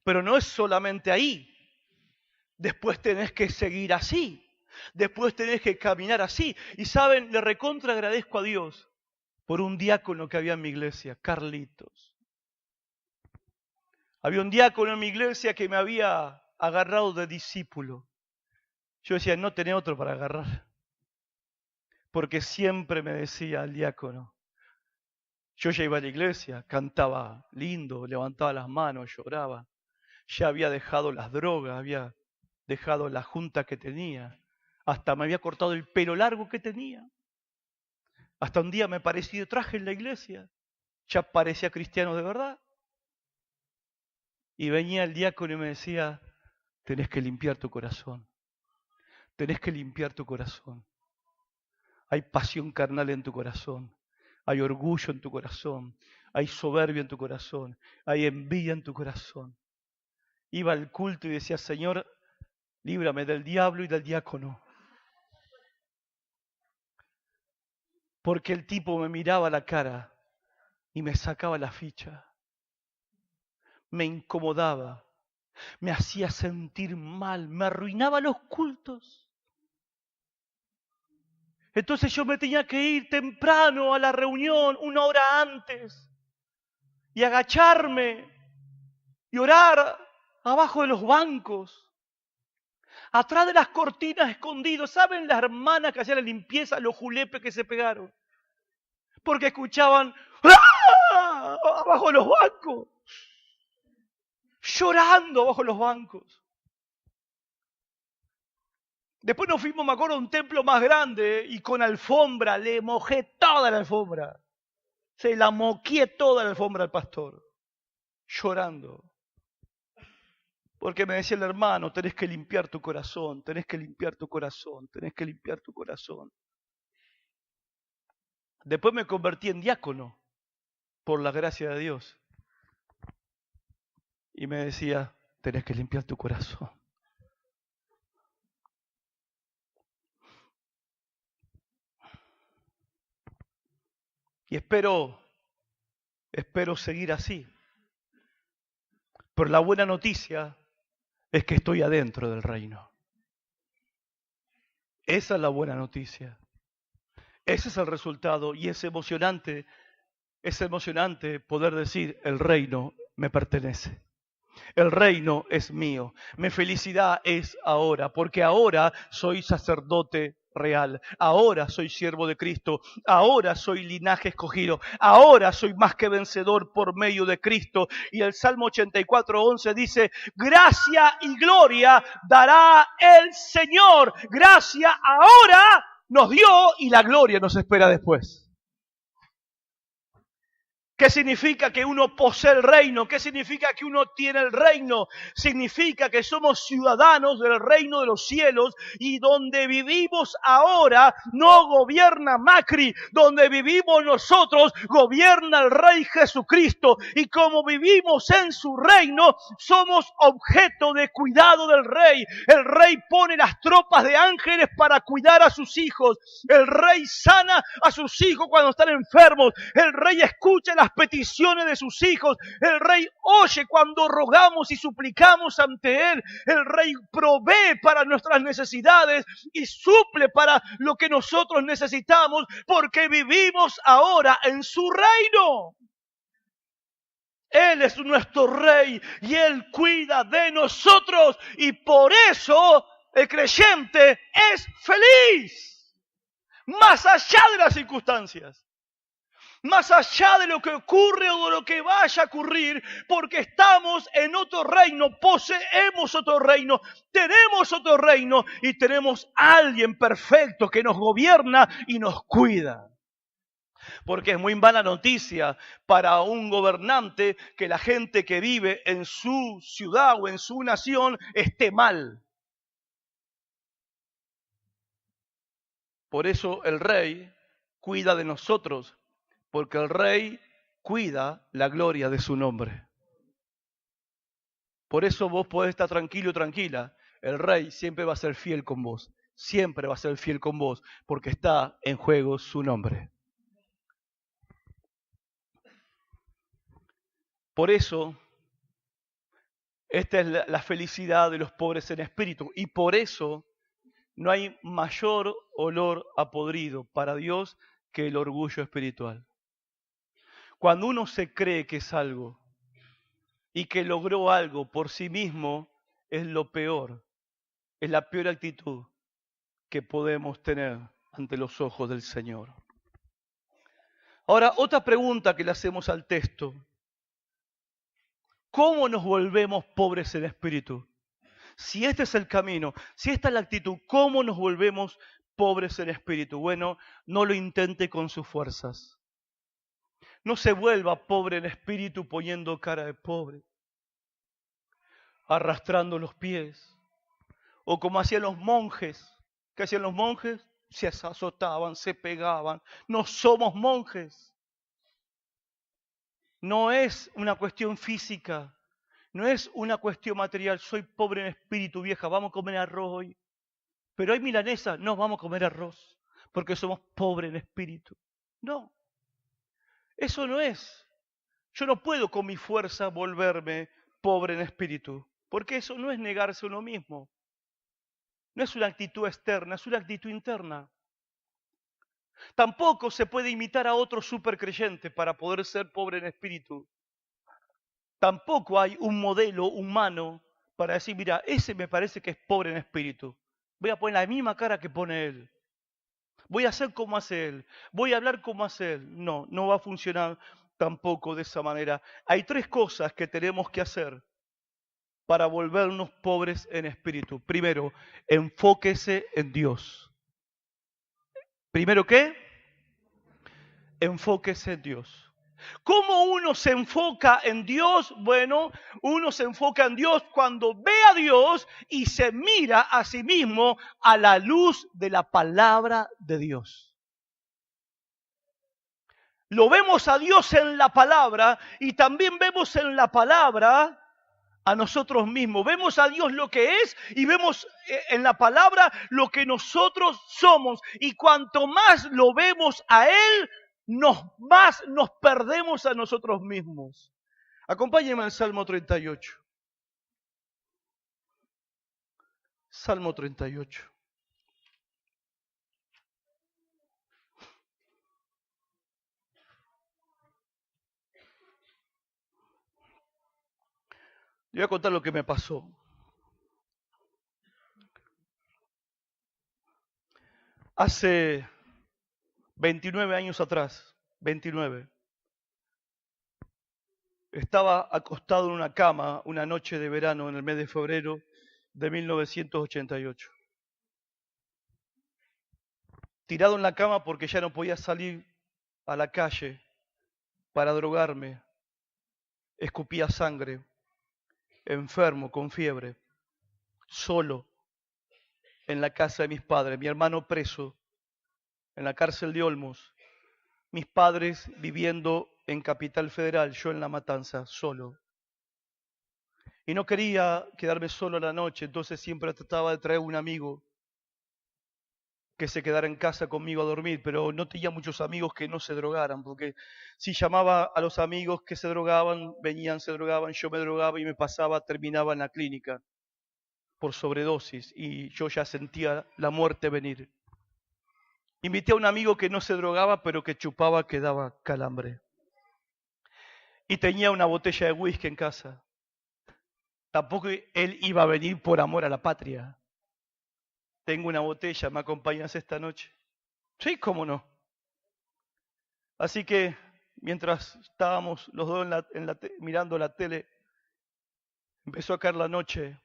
Pero no es solamente ahí. Después tenés que seguir así. Después tenés que caminar así. Y saben, le recontra agradezco a Dios por un diácono que había en mi iglesia, Carlitos. Había un diácono en mi iglesia que me había agarrado de discípulo. Yo decía, no tenés otro para agarrar. Porque siempre me decía el diácono, yo ya iba a la iglesia, cantaba lindo, levantaba las manos, lloraba. Ya había dejado las drogas, había dejado la junta que tenía. Hasta me había cortado el pelo largo que tenía. Hasta un día me parecí de traje en la iglesia. Ya parecía cristiano de verdad. Y venía el diácono y me decía, tenés que limpiar tu corazón. Tenés que limpiar tu corazón. Hay pasión carnal en tu corazón. Hay orgullo en tu corazón. Hay soberbia en tu corazón. Hay envidia en tu corazón. Iba al culto y decía, Señor, líbrame del diablo y del diácono. Porque el tipo me miraba a la cara y me sacaba la ficha. me incomodaba, me hacía sentir mal, me arruinaba los cultos. Entonces yo me tenía que ir temprano a la reunión, 1 hora antes, y agacharme y orar abajo de los bancos, atrás de las cortinas escondidos. ¿Saben las hermanas que hacían la limpieza, los julepes que se pegaron? Porque escuchaban ¡ah! Abajo de los bancos, llorando abajo de los bancos. Después nos fuimos, me acuerdo, a un templo más grande y con alfombra, le mojé toda la alfombra. Se la moqué toda la alfombra al pastor, llorando. Porque me decía el hermano, tenés que limpiar tu corazón, tenés que limpiar tu corazón, tenés que limpiar tu corazón. Después me convertí en diácono, por la gracia de Dios. Y me decía, tenés que limpiar tu corazón. Y espero seguir así. Pero la buena noticia es que estoy adentro del reino. Esa es la buena noticia. Ese es el resultado y es emocionante poder decir, el reino me pertenece. El reino es mío. Mi felicidad es ahora, porque ahora soy sacerdote real. Ahora soy siervo de Cristo. Ahora soy linaje escogido. Ahora soy más que vencedor por medio de Cristo. Y el Salmo 84:11 dice, gracia y gloria dará el Señor. Gracia ahora nos dio y la gloria nos espera después. ¿Qué significa que uno posee el reino? ¿Qué significa que uno tiene el reino? Significa que somos ciudadanos del reino de los cielos y donde vivimos ahora no gobierna Macri, donde vivimos nosotros gobierna el Rey Jesucristo y como vivimos en su reino somos objeto de cuidado del Rey. El Rey pone las tropas de ángeles para cuidar a sus hijos. El Rey sana a sus hijos cuando están enfermos. El Rey escucha las peticiones de sus hijos. El Rey oye cuando rogamos y suplicamos ante Él. El Rey provee para nuestras necesidades y suple para lo que nosotros necesitamos porque vivimos ahora en su reino. Él es nuestro Rey y Él cuida de nosotros y por eso el creyente es feliz, más allá de las circunstancias. Más allá de lo que ocurre o de lo que vaya a ocurrir, porque estamos en otro reino, poseemos otro reino, tenemos otro reino y tenemos a alguien perfecto que nos gobierna y nos cuida. Porque es muy mala noticia para un gobernante que la gente que vive en su ciudad o en su nación esté mal. Por eso el rey cuida de nosotros. Porque el Rey cuida la gloria de su nombre. Por eso vos podés estar tranquilo, tranquila. El Rey siempre va a ser fiel con vos. Siempre va a ser fiel con vos, porque está en juego su nombre. Por eso, esta es la felicidad de los pobres en espíritu. Y por eso no hay mayor olor a podrido para Dios que el orgullo espiritual. Cuando uno se cree que es algo y que logró algo por sí mismo, es lo peor, es la peor actitud que podemos tener ante los ojos del Señor. Ahora, otra pregunta que le hacemos al texto. ¿Cómo nos volvemos pobres en espíritu? Si este es el camino, si esta es la actitud, ¿cómo nos volvemos pobres en espíritu? Bueno, no lo intente con sus fuerzas. No se vuelva pobre en espíritu poniendo cara de pobre, arrastrando los pies, o como hacían los monjes. ¿Qué hacían los monjes? Se azotaban, se pegaban. No somos monjes. No es una cuestión física, no es una cuestión material. Soy pobre en espíritu, vieja, vamos a comer arroz hoy. Pero hay milanesa, no, vamos a comer arroz, porque somos pobres en espíritu. No, eso no es. Yo no puedo con mi fuerza volverme pobre en espíritu? Porque eso no es negarse a uno mismo. No es una actitud externa, es una actitud interna. Tampoco se puede imitar a otro supercreyente para poder ser pobre en espíritu. Tampoco hay un modelo humano para decir, mira, ese me parece que es pobre en espíritu. Voy a poner la misma cara que pone él. Voy a hacer como hace él. Voy a hablar como hace él. No, no va a funcionar tampoco de esa manera. Hay tres cosas que tenemos que hacer para volvernos pobres en espíritu. Primero, enfóquese en Dios. Primero, ¿qué? Enfóquese en Dios. ¿Cómo uno se enfoca en Dios? Bueno, uno se enfoca en Dios cuando ve a Dios y se mira a sí mismo a la luz de la palabra de Dios. Lo vemos a Dios en la palabra y también vemos en la palabra a nosotros mismos. Vemos a Dios lo que es y vemos en la palabra lo que nosotros somos. Y cuanto más lo vemos a Él, más nos perdemos a nosotros mismos. Acompáñenme al Salmo 38. Salmo 38. Le voy a contar lo que me pasó. Hace 29 años atrás, 29, estaba acostado en una cama una noche de verano en el mes de febrero de 1988. Tirado en la cama porque ya no podía salir a la calle para drogarme. Escupía sangre, enfermo, con fiebre, solo en la casa de mis padres, mi hermano preso en la cárcel de Olmos, mis padres viviendo en Capital Federal, yo en La Matanza, solo. Y no quería quedarme solo a la noche, entonces siempre trataba de traer un amigo que se quedara en casa conmigo a dormir, pero no tenía muchos amigos que no se drogaran, porque si llamaba a los amigos que se drogaban, venían, se drogaban, yo me drogaba y me pasaba, terminaba en la clínica por sobredosis y yo ya sentía la muerte venir. Invité a un amigo que no se drogaba, pero que chupaba que daba calambre. Y tenía una botella de whisky en casa. Tampoco él iba a venir por amor a la patria. Tengo una botella, ¿me acompañas esta noche? Sí, cómo no. Así que mientras estábamos los dos mirando la tele, empezó a caer la noche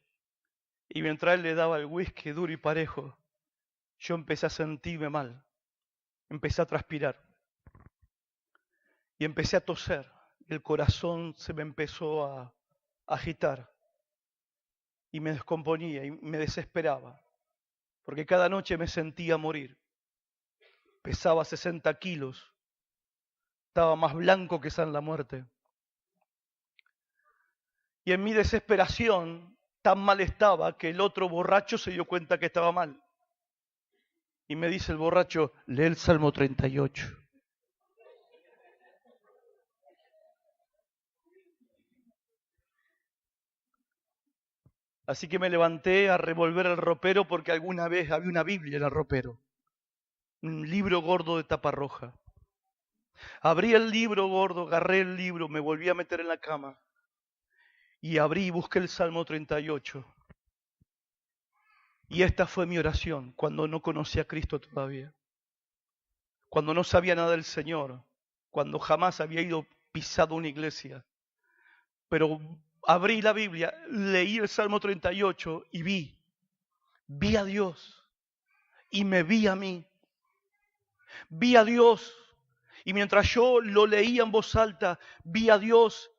y mientras él le daba el whisky duro y parejo, yo empecé a sentirme mal, empecé a transpirar y empecé a toser. El corazón se me empezó a agitar y me descomponía y me desesperaba, porque cada noche me sentía morir. Pesaba 60 kilos, estaba más blanco que San la muerte. Y en mi desesperación, tan mal estaba que el otro borracho se dio cuenta que estaba mal. Y me dice el borracho, lee el Salmo 38. Así que me levanté a revolver el ropero porque alguna vez había una Biblia en el ropero. Un libro gordo de tapa roja. Abrí el libro gordo, agarré el libro, me volví a meter en la cama. Y abrí y busqué el Salmo 38. Y esta fue mi oración cuando no conocía a Cristo todavía. Cuando no sabía nada del Señor. Cuando jamás había ido pisado una iglesia. Pero abrí la Biblia, leí el Salmo 38 y vi a Dios y me vi a mí. Vi a Dios y mientras yo lo leía en voz alta, vi a Dios.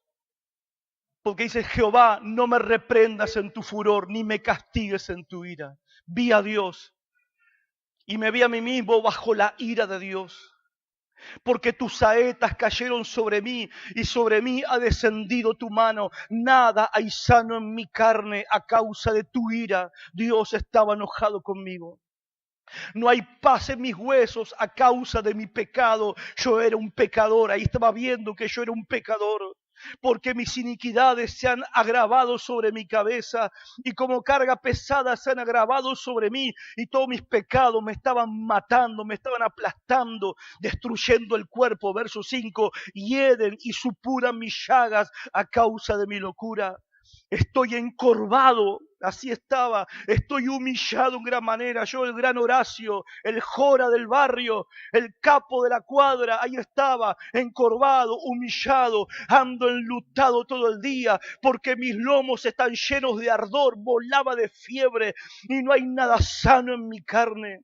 Porque dice, Jehová, no me reprendas en tu furor, ni me castigues en tu ira. Vi a Dios y me vi a mí mismo bajo la ira de Dios. Porque tus saetas cayeron sobre mí y sobre mí ha descendido tu mano. Nada hay sano en mi carne a causa de tu ira. Dios estaba enojado conmigo. No hay paz en mis huesos a causa de mi pecado. Yo era un pecador, ahí estaba viendo que yo era un pecador. porque mis iniquidades se han agravado sobre mi cabeza y como carga pesada se han agravado sobre mí y todos mis pecados me estaban matando, me estaban aplastando, destruyendo el cuerpo. Verso 5, hieden y supuran mis llagas a causa de mi locura. Estoy encorvado, así estaba, estoy humillado en gran manera. Yo, el gran Horacio, el jora del barrio, el capo de la cuadra, ahí estaba, encorvado, humillado, ando enlutado todo el día, porque mis lomos están llenos de ardor, volaba de fiebre y no hay nada sano en mi carne.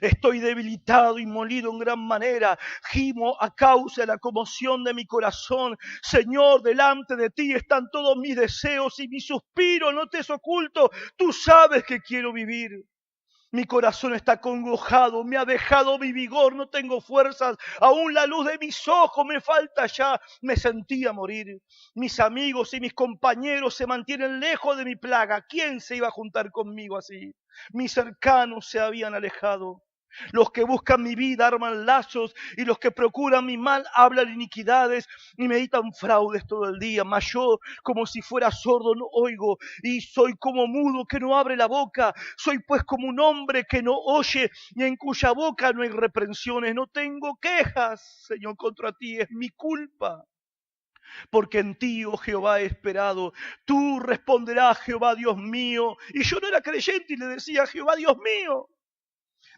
Estoy debilitado y molido en gran manera. Gimo a causa de la conmoción de mi corazón. Señor, delante de ti están todos mis deseos y mis suspiros. No te es oculto. Tú sabes que quiero vivir. Mi corazón está congojado, me ha dejado mi vigor, no tengo fuerzas, aún la luz de mis ojos me falta ya, me sentía morir. Mis amigos y mis compañeros se mantienen lejos de mi plaga. ¿Quién se iba a juntar conmigo así? Mis cercanos se habían alejado. Los que buscan mi vida arman lazos y los que procuran mi mal hablan iniquidades y meditan fraudes todo el día. Mas yo, como si fuera sordo, no oigo y soy como mudo que no abre la boca. Soy pues como un hombre que no oye y en cuya boca no hay reprensiones. No tengo quejas, Señor, contra ti, es mi culpa. Porque en ti, oh Jehová, he esperado. Tú responderás, Jehová, Dios mío. Y yo no era creyente y le decía, Jehová, Dios mío.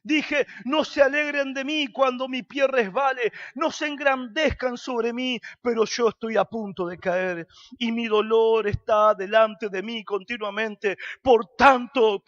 Dije, no se alegren de mí cuando mi pie resbale, no se engrandezcan sobre mí, pero yo estoy a punto de caer y mi dolor está delante de mí continuamente. Por tanto,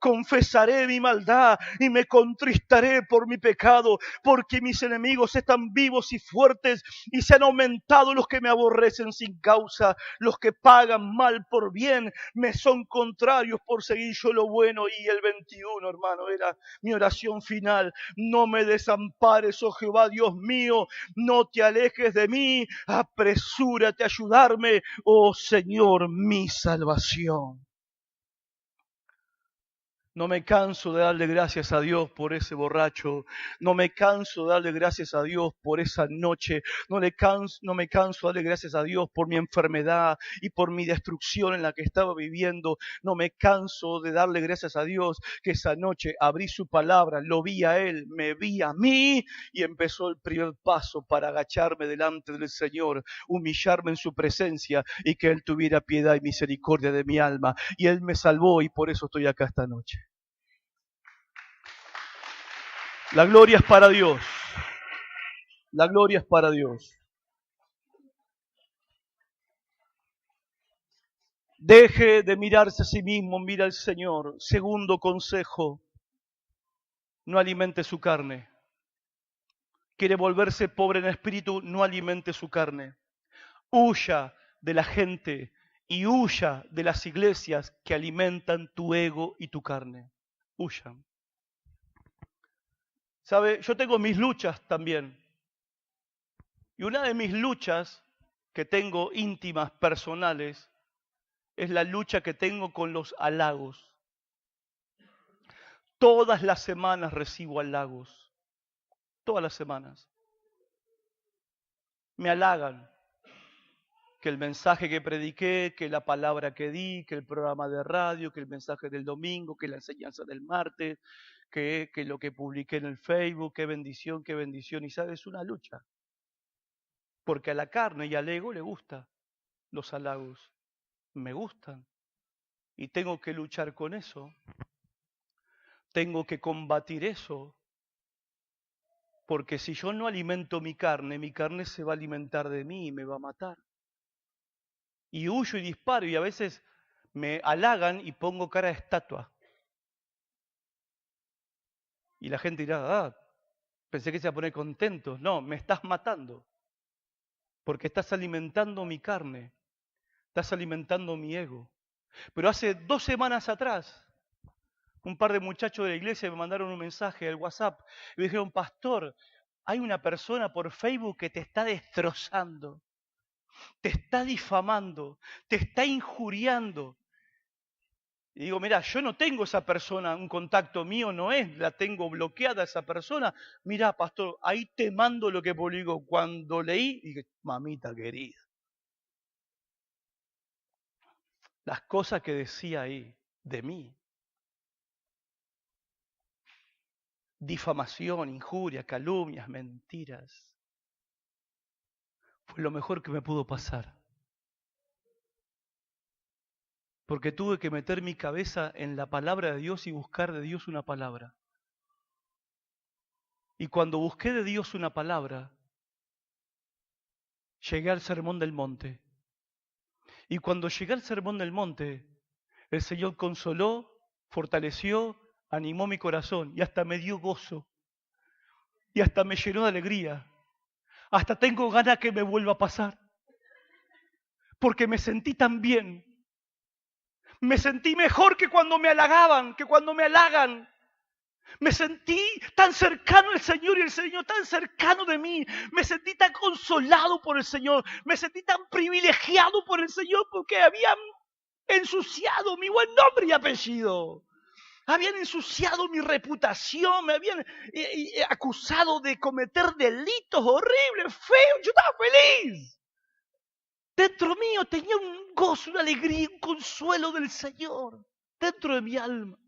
confesaré mi maldad y me contristaré por mi pecado, porque mis enemigos están vivos y fuertes y se han aumentado los que me aborrecen sin causa. Los que pagan mal por bien me son contrarios por seguir yo lo bueno. Y el 21, hermano, era mi oración final. No me desampares, oh Jehová, Dios mío, no te alejes de mí, apresúrate a ayudarme, oh Señor, mi salvación. No me canso de darle gracias a Dios por ese borracho. No me canso de darle gracias a Dios por esa noche. No me canso de darle gracias a Dios por mi enfermedad y por mi destrucción en la que estaba viviendo. No me canso de darle gracias a Dios que esa noche abrí su palabra, lo vi a Él, me vi a mí y empezó el primer paso para agacharme delante del Señor, humillarme en su presencia y que Él tuviera piedad y misericordia de mi alma. Y Él me salvó y por eso estoy acá esta noche. La gloria es para Dios. La gloria es para Dios. Deje de mirarse a sí mismo, mira al Señor. Segundo consejo, no alimente su carne. Quiere volverse pobre en espíritu, no alimente su carne. Huya de la gente y huya de las iglesias que alimentan tu ego y tu carne. Huyan. ¿Sabe? Yo tengo mis luchas también. Y una de mis luchas que tengo íntimas, personales, es la lucha que tengo con los halagos. Todas las semanas recibo halagos. Todas las semanas. Me halagan. Que el mensaje que prediqué, que la palabra que di, que el programa de radio, que el mensaje del domingo, que la enseñanza del martes, que lo que publiqué en el Facebook, qué bendición, qué bendición. Y sabes, es una lucha. Porque a la carne y al ego le gustan los halagos. Me gustan. Y tengo que luchar con eso. Tengo que combatir eso. Porque si yo no alimento mi carne se va a alimentar de mí y me va a matar. Y huyo y disparo y a veces me halagan y pongo cara de estatua. Y la gente dirá, pensé que se iba a poner contento. No, me estás matando. Porque estás alimentando mi carne. Estás alimentando mi ego. Pero hace 2 semanas atrás, un par de muchachos de la iglesia me mandaron un mensaje al WhatsApp y me dijeron, pastor, hay una persona por Facebook que te está destrozando, te está difamando, te está injuriando. Y digo, mira, yo no tengo esa persona, un contacto mío no es, la tengo bloqueada esa persona. Mira, pastor, ahí te mando lo que publicó. Cuando leí, dije, mamita querida, las cosas que decía ahí de mí. Difamación, injuria, calumnias, mentiras. Fue lo mejor que me pudo pasar. Porque tuve que meter mi cabeza en la palabra de Dios y buscar de Dios una palabra. Y cuando busqué de Dios una palabra, llegué al Sermón del Monte. Y cuando llegué al Sermón del Monte, el Señor consoló, fortaleció, animó mi corazón y hasta me dio gozo. Y hasta me llenó de alegría. Hasta tengo ganas que me vuelva a pasar. Porque me sentí tan bien. Me sentí mejor que cuando me halagaban, que cuando me halagan. Me sentí tan cercano al Señor y el Señor tan cercano de mí. Me sentí tan consolado por el Señor. Me sentí tan privilegiado por el Señor porque habían ensuciado mi buen nombre y apellido. Habían ensuciado mi reputación, me habían acusado de cometer delitos horribles, feos. Yo estaba feliz. Dentro mío tenía un gozo, una alegría, un consuelo del Señor. Dentro de mi alma.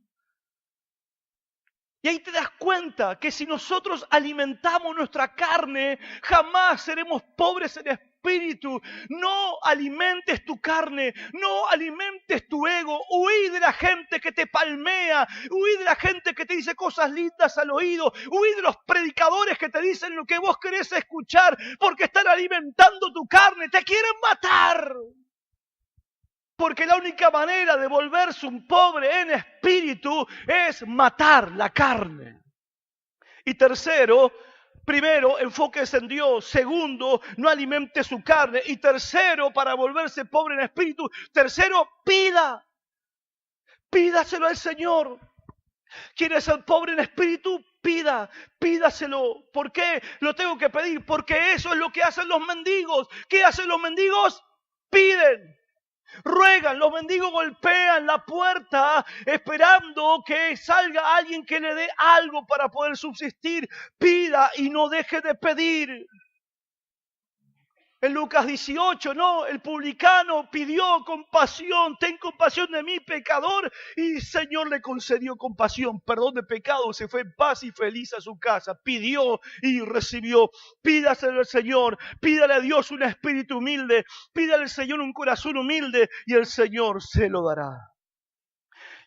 Y ahí te das cuenta que si nosotros alimentamos nuestra carne, jamás seremos pobres en espíritu. No alimentes tu carne, no alimentes tu ego. Huí de la gente que te palmea, huí de la gente que te dice cosas lindas al oído, huí de los predicadores que te dicen lo que vos querés escuchar, porque están alimentando tu carne, te quieren matar. Porque la única manera de volverse un pobre en espíritu es matar la carne. Y tercero, primero, enfóquese en Dios. Segundo, no alimente su carne. Y tercero, para volverse pobre en espíritu, tercero, pida. Pídaselo al Señor. ¿Quiere ser pobre en espíritu? Pídaselo. ¿Por qué lo tengo que pedir? Porque eso es lo que hacen los mendigos. ¿Qué hacen los mendigos? Piden. Ruegan, los mendigos golpean la puerta esperando que salga alguien que le dé algo para poder subsistir. Pida y no deje de pedir. En Lucas 18, no, el publicano pidió compasión, ten compasión de mí, pecador, y el Señor le concedió compasión, perdón de pecado, se fue en paz y feliz a su casa, pidió y recibió. Pídaselo al Señor, pídale a Dios un espíritu humilde, pídale al Señor un corazón humilde y el Señor se lo dará.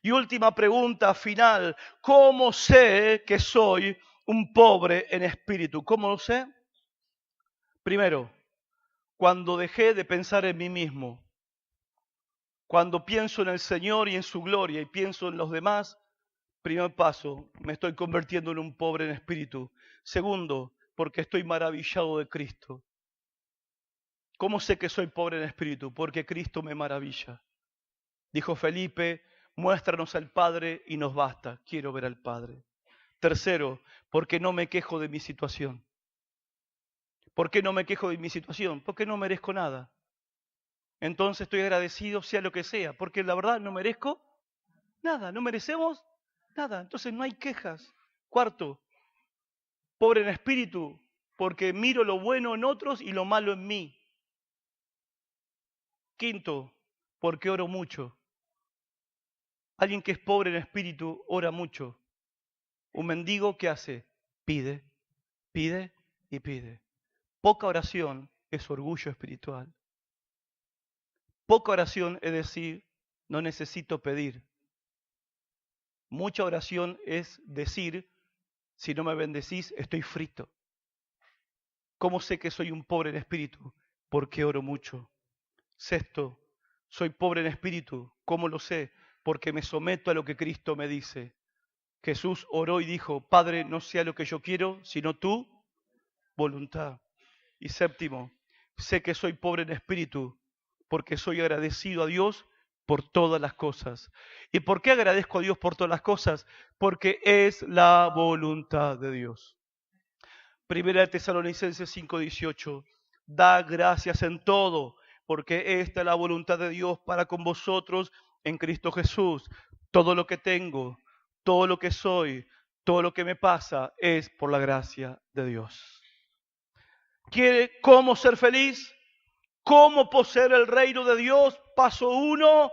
Y última pregunta final, ¿cómo sé que soy un pobre en espíritu? ¿Cómo lo sé? Primero, cuando dejé de pensar en mí mismo, cuando pienso en el Señor y en su gloria y pienso en los demás, primer paso, me estoy convirtiendo en un pobre en espíritu. Segundo, porque estoy maravillado de Cristo. ¿Cómo sé que soy pobre en espíritu? Porque Cristo me maravilla. Dijo Felipe, muéstranos al Padre y nos basta. Quiero ver al Padre. Tercero, porque no me quejo de mi situación. ¿Por qué no me quejo de mi situación? Porque no merezco nada. Entonces estoy agradecido sea lo que sea, porque la verdad no merezco nada, no merecemos nada. Entonces no hay quejas. Cuarto, pobre en espíritu, porque miro lo bueno en otros y lo malo en mí. Quinto, porque oro mucho. Alguien que es pobre en espíritu ora mucho. Un mendigo, ¿qué hace? Pide, pide y pide. Poca oración es orgullo espiritual. Poca oración es decir, no necesito pedir. Mucha oración es decir, si no me bendecís, estoy frito. ¿Cómo sé que soy un pobre en espíritu? Porque oro mucho. Sexto, soy pobre en espíritu. ¿Cómo lo sé? Porque me someto a lo que Cristo me dice. Jesús oró y dijo, Padre, no sea lo que yo quiero, sino tu voluntad. Y séptimo, sé que soy pobre en espíritu porque soy agradecido a Dios por todas las cosas. ¿Y por qué agradezco a Dios por todas las cosas? Porque es la voluntad de Dios. Primera de Tesalonicenses 5:18, da gracias en todo, porque esta es la voluntad de Dios para con vosotros en Cristo Jesús. Todo lo que tengo, todo lo que soy, todo lo que me pasa es por la gracia de Dios. ¿Quiere cómo ser feliz? ¿Cómo poseer el reino de Dios? Paso 1,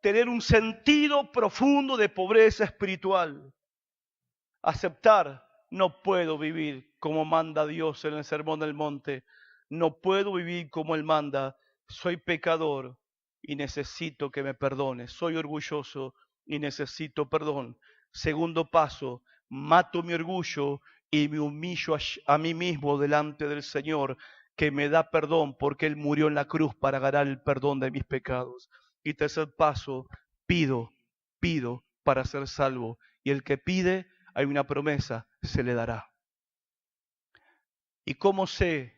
tener un sentido profundo de pobreza espiritual. Aceptar, no puedo vivir como manda Dios en el Sermón del Monte. No puedo vivir como Él manda. Soy pecador y necesito que me perdone. Soy orgulloso y necesito perdón. Segundo paso, mato mi orgullo y me humillo a mí mismo delante del Señor, que me da perdón porque Él murió en la cruz para ganar el perdón de mis pecados. Y tercer paso, pido para ser salvo. Y el que pide, hay una promesa, se le dará. ¿Y cómo sé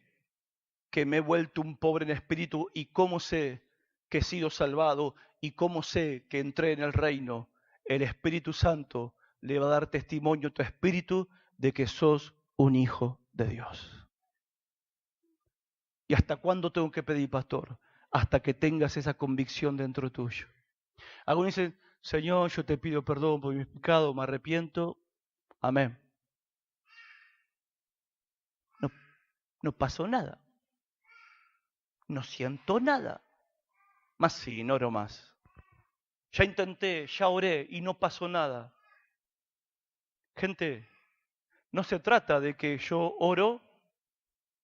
que me he vuelto un pobre en espíritu? ¿Y cómo sé que he sido salvado? ¿Y cómo sé que entré en el reino? El Espíritu Santo le va a dar testimonio a tu espíritu de que sos un hijo de Dios. ¿Y hasta cuándo tengo que pedir, pastor? Hasta que tengas esa convicción dentro tuyo. Algunos dicen, Señor, yo te pido perdón por mis pecados, me arrepiento. Amén. No pasó nada. No siento nada. Más sí, no oro más. Ya intenté, ya oré y no pasó nada. Gente, no se trata de que yo oro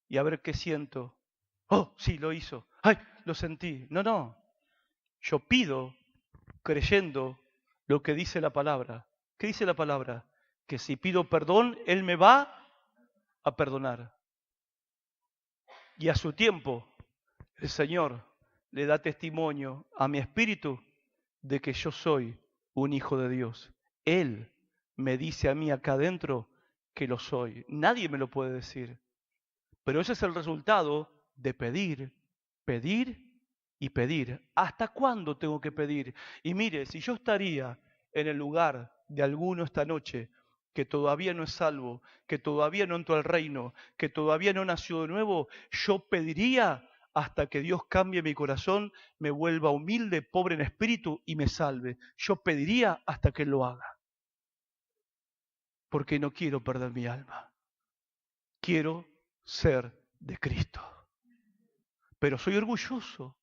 y a ver qué siento. Oh, sí, lo hizo. Ay, lo sentí. No. Yo pido creyendo lo que dice la palabra. ¿Qué dice la palabra? Que si pido perdón, Él me va a perdonar. Y a su tiempo, el Señor le da testimonio a mi espíritu de que yo soy un hijo de Dios. Él me dice a mí acá adentro que lo soy. Nadie me lo puede decir. Pero ese es el resultado de pedir, pedir y pedir. ¿Hasta cuándo tengo que pedir? Y mire, si yo estaría en el lugar de alguno esta noche que todavía no es salvo, que todavía no entró al reino, que todavía no nació de nuevo, yo pediría hasta que Dios cambie mi corazón, me vuelva humilde, pobre en espíritu y me salve. Yo pediría hasta que Él lo haga. Porque no quiero perder mi alma. Quiero ser de Cristo. Pero soy orgulloso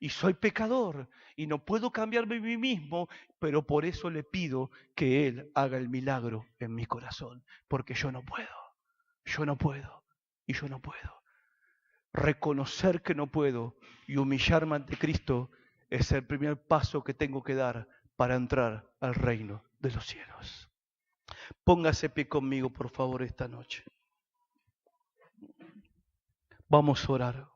y soy pecador y no puedo cambiarme a mí mismo, pero por eso le pido que Él haga el milagro en mi corazón, porque yo no puedo y yo no puedo. Reconocer que no puedo y humillarme ante Cristo es el primer paso que tengo que dar para entrar al reino de los cielos. Póngase pie conmigo, por favor, esta noche. Vamos a orar.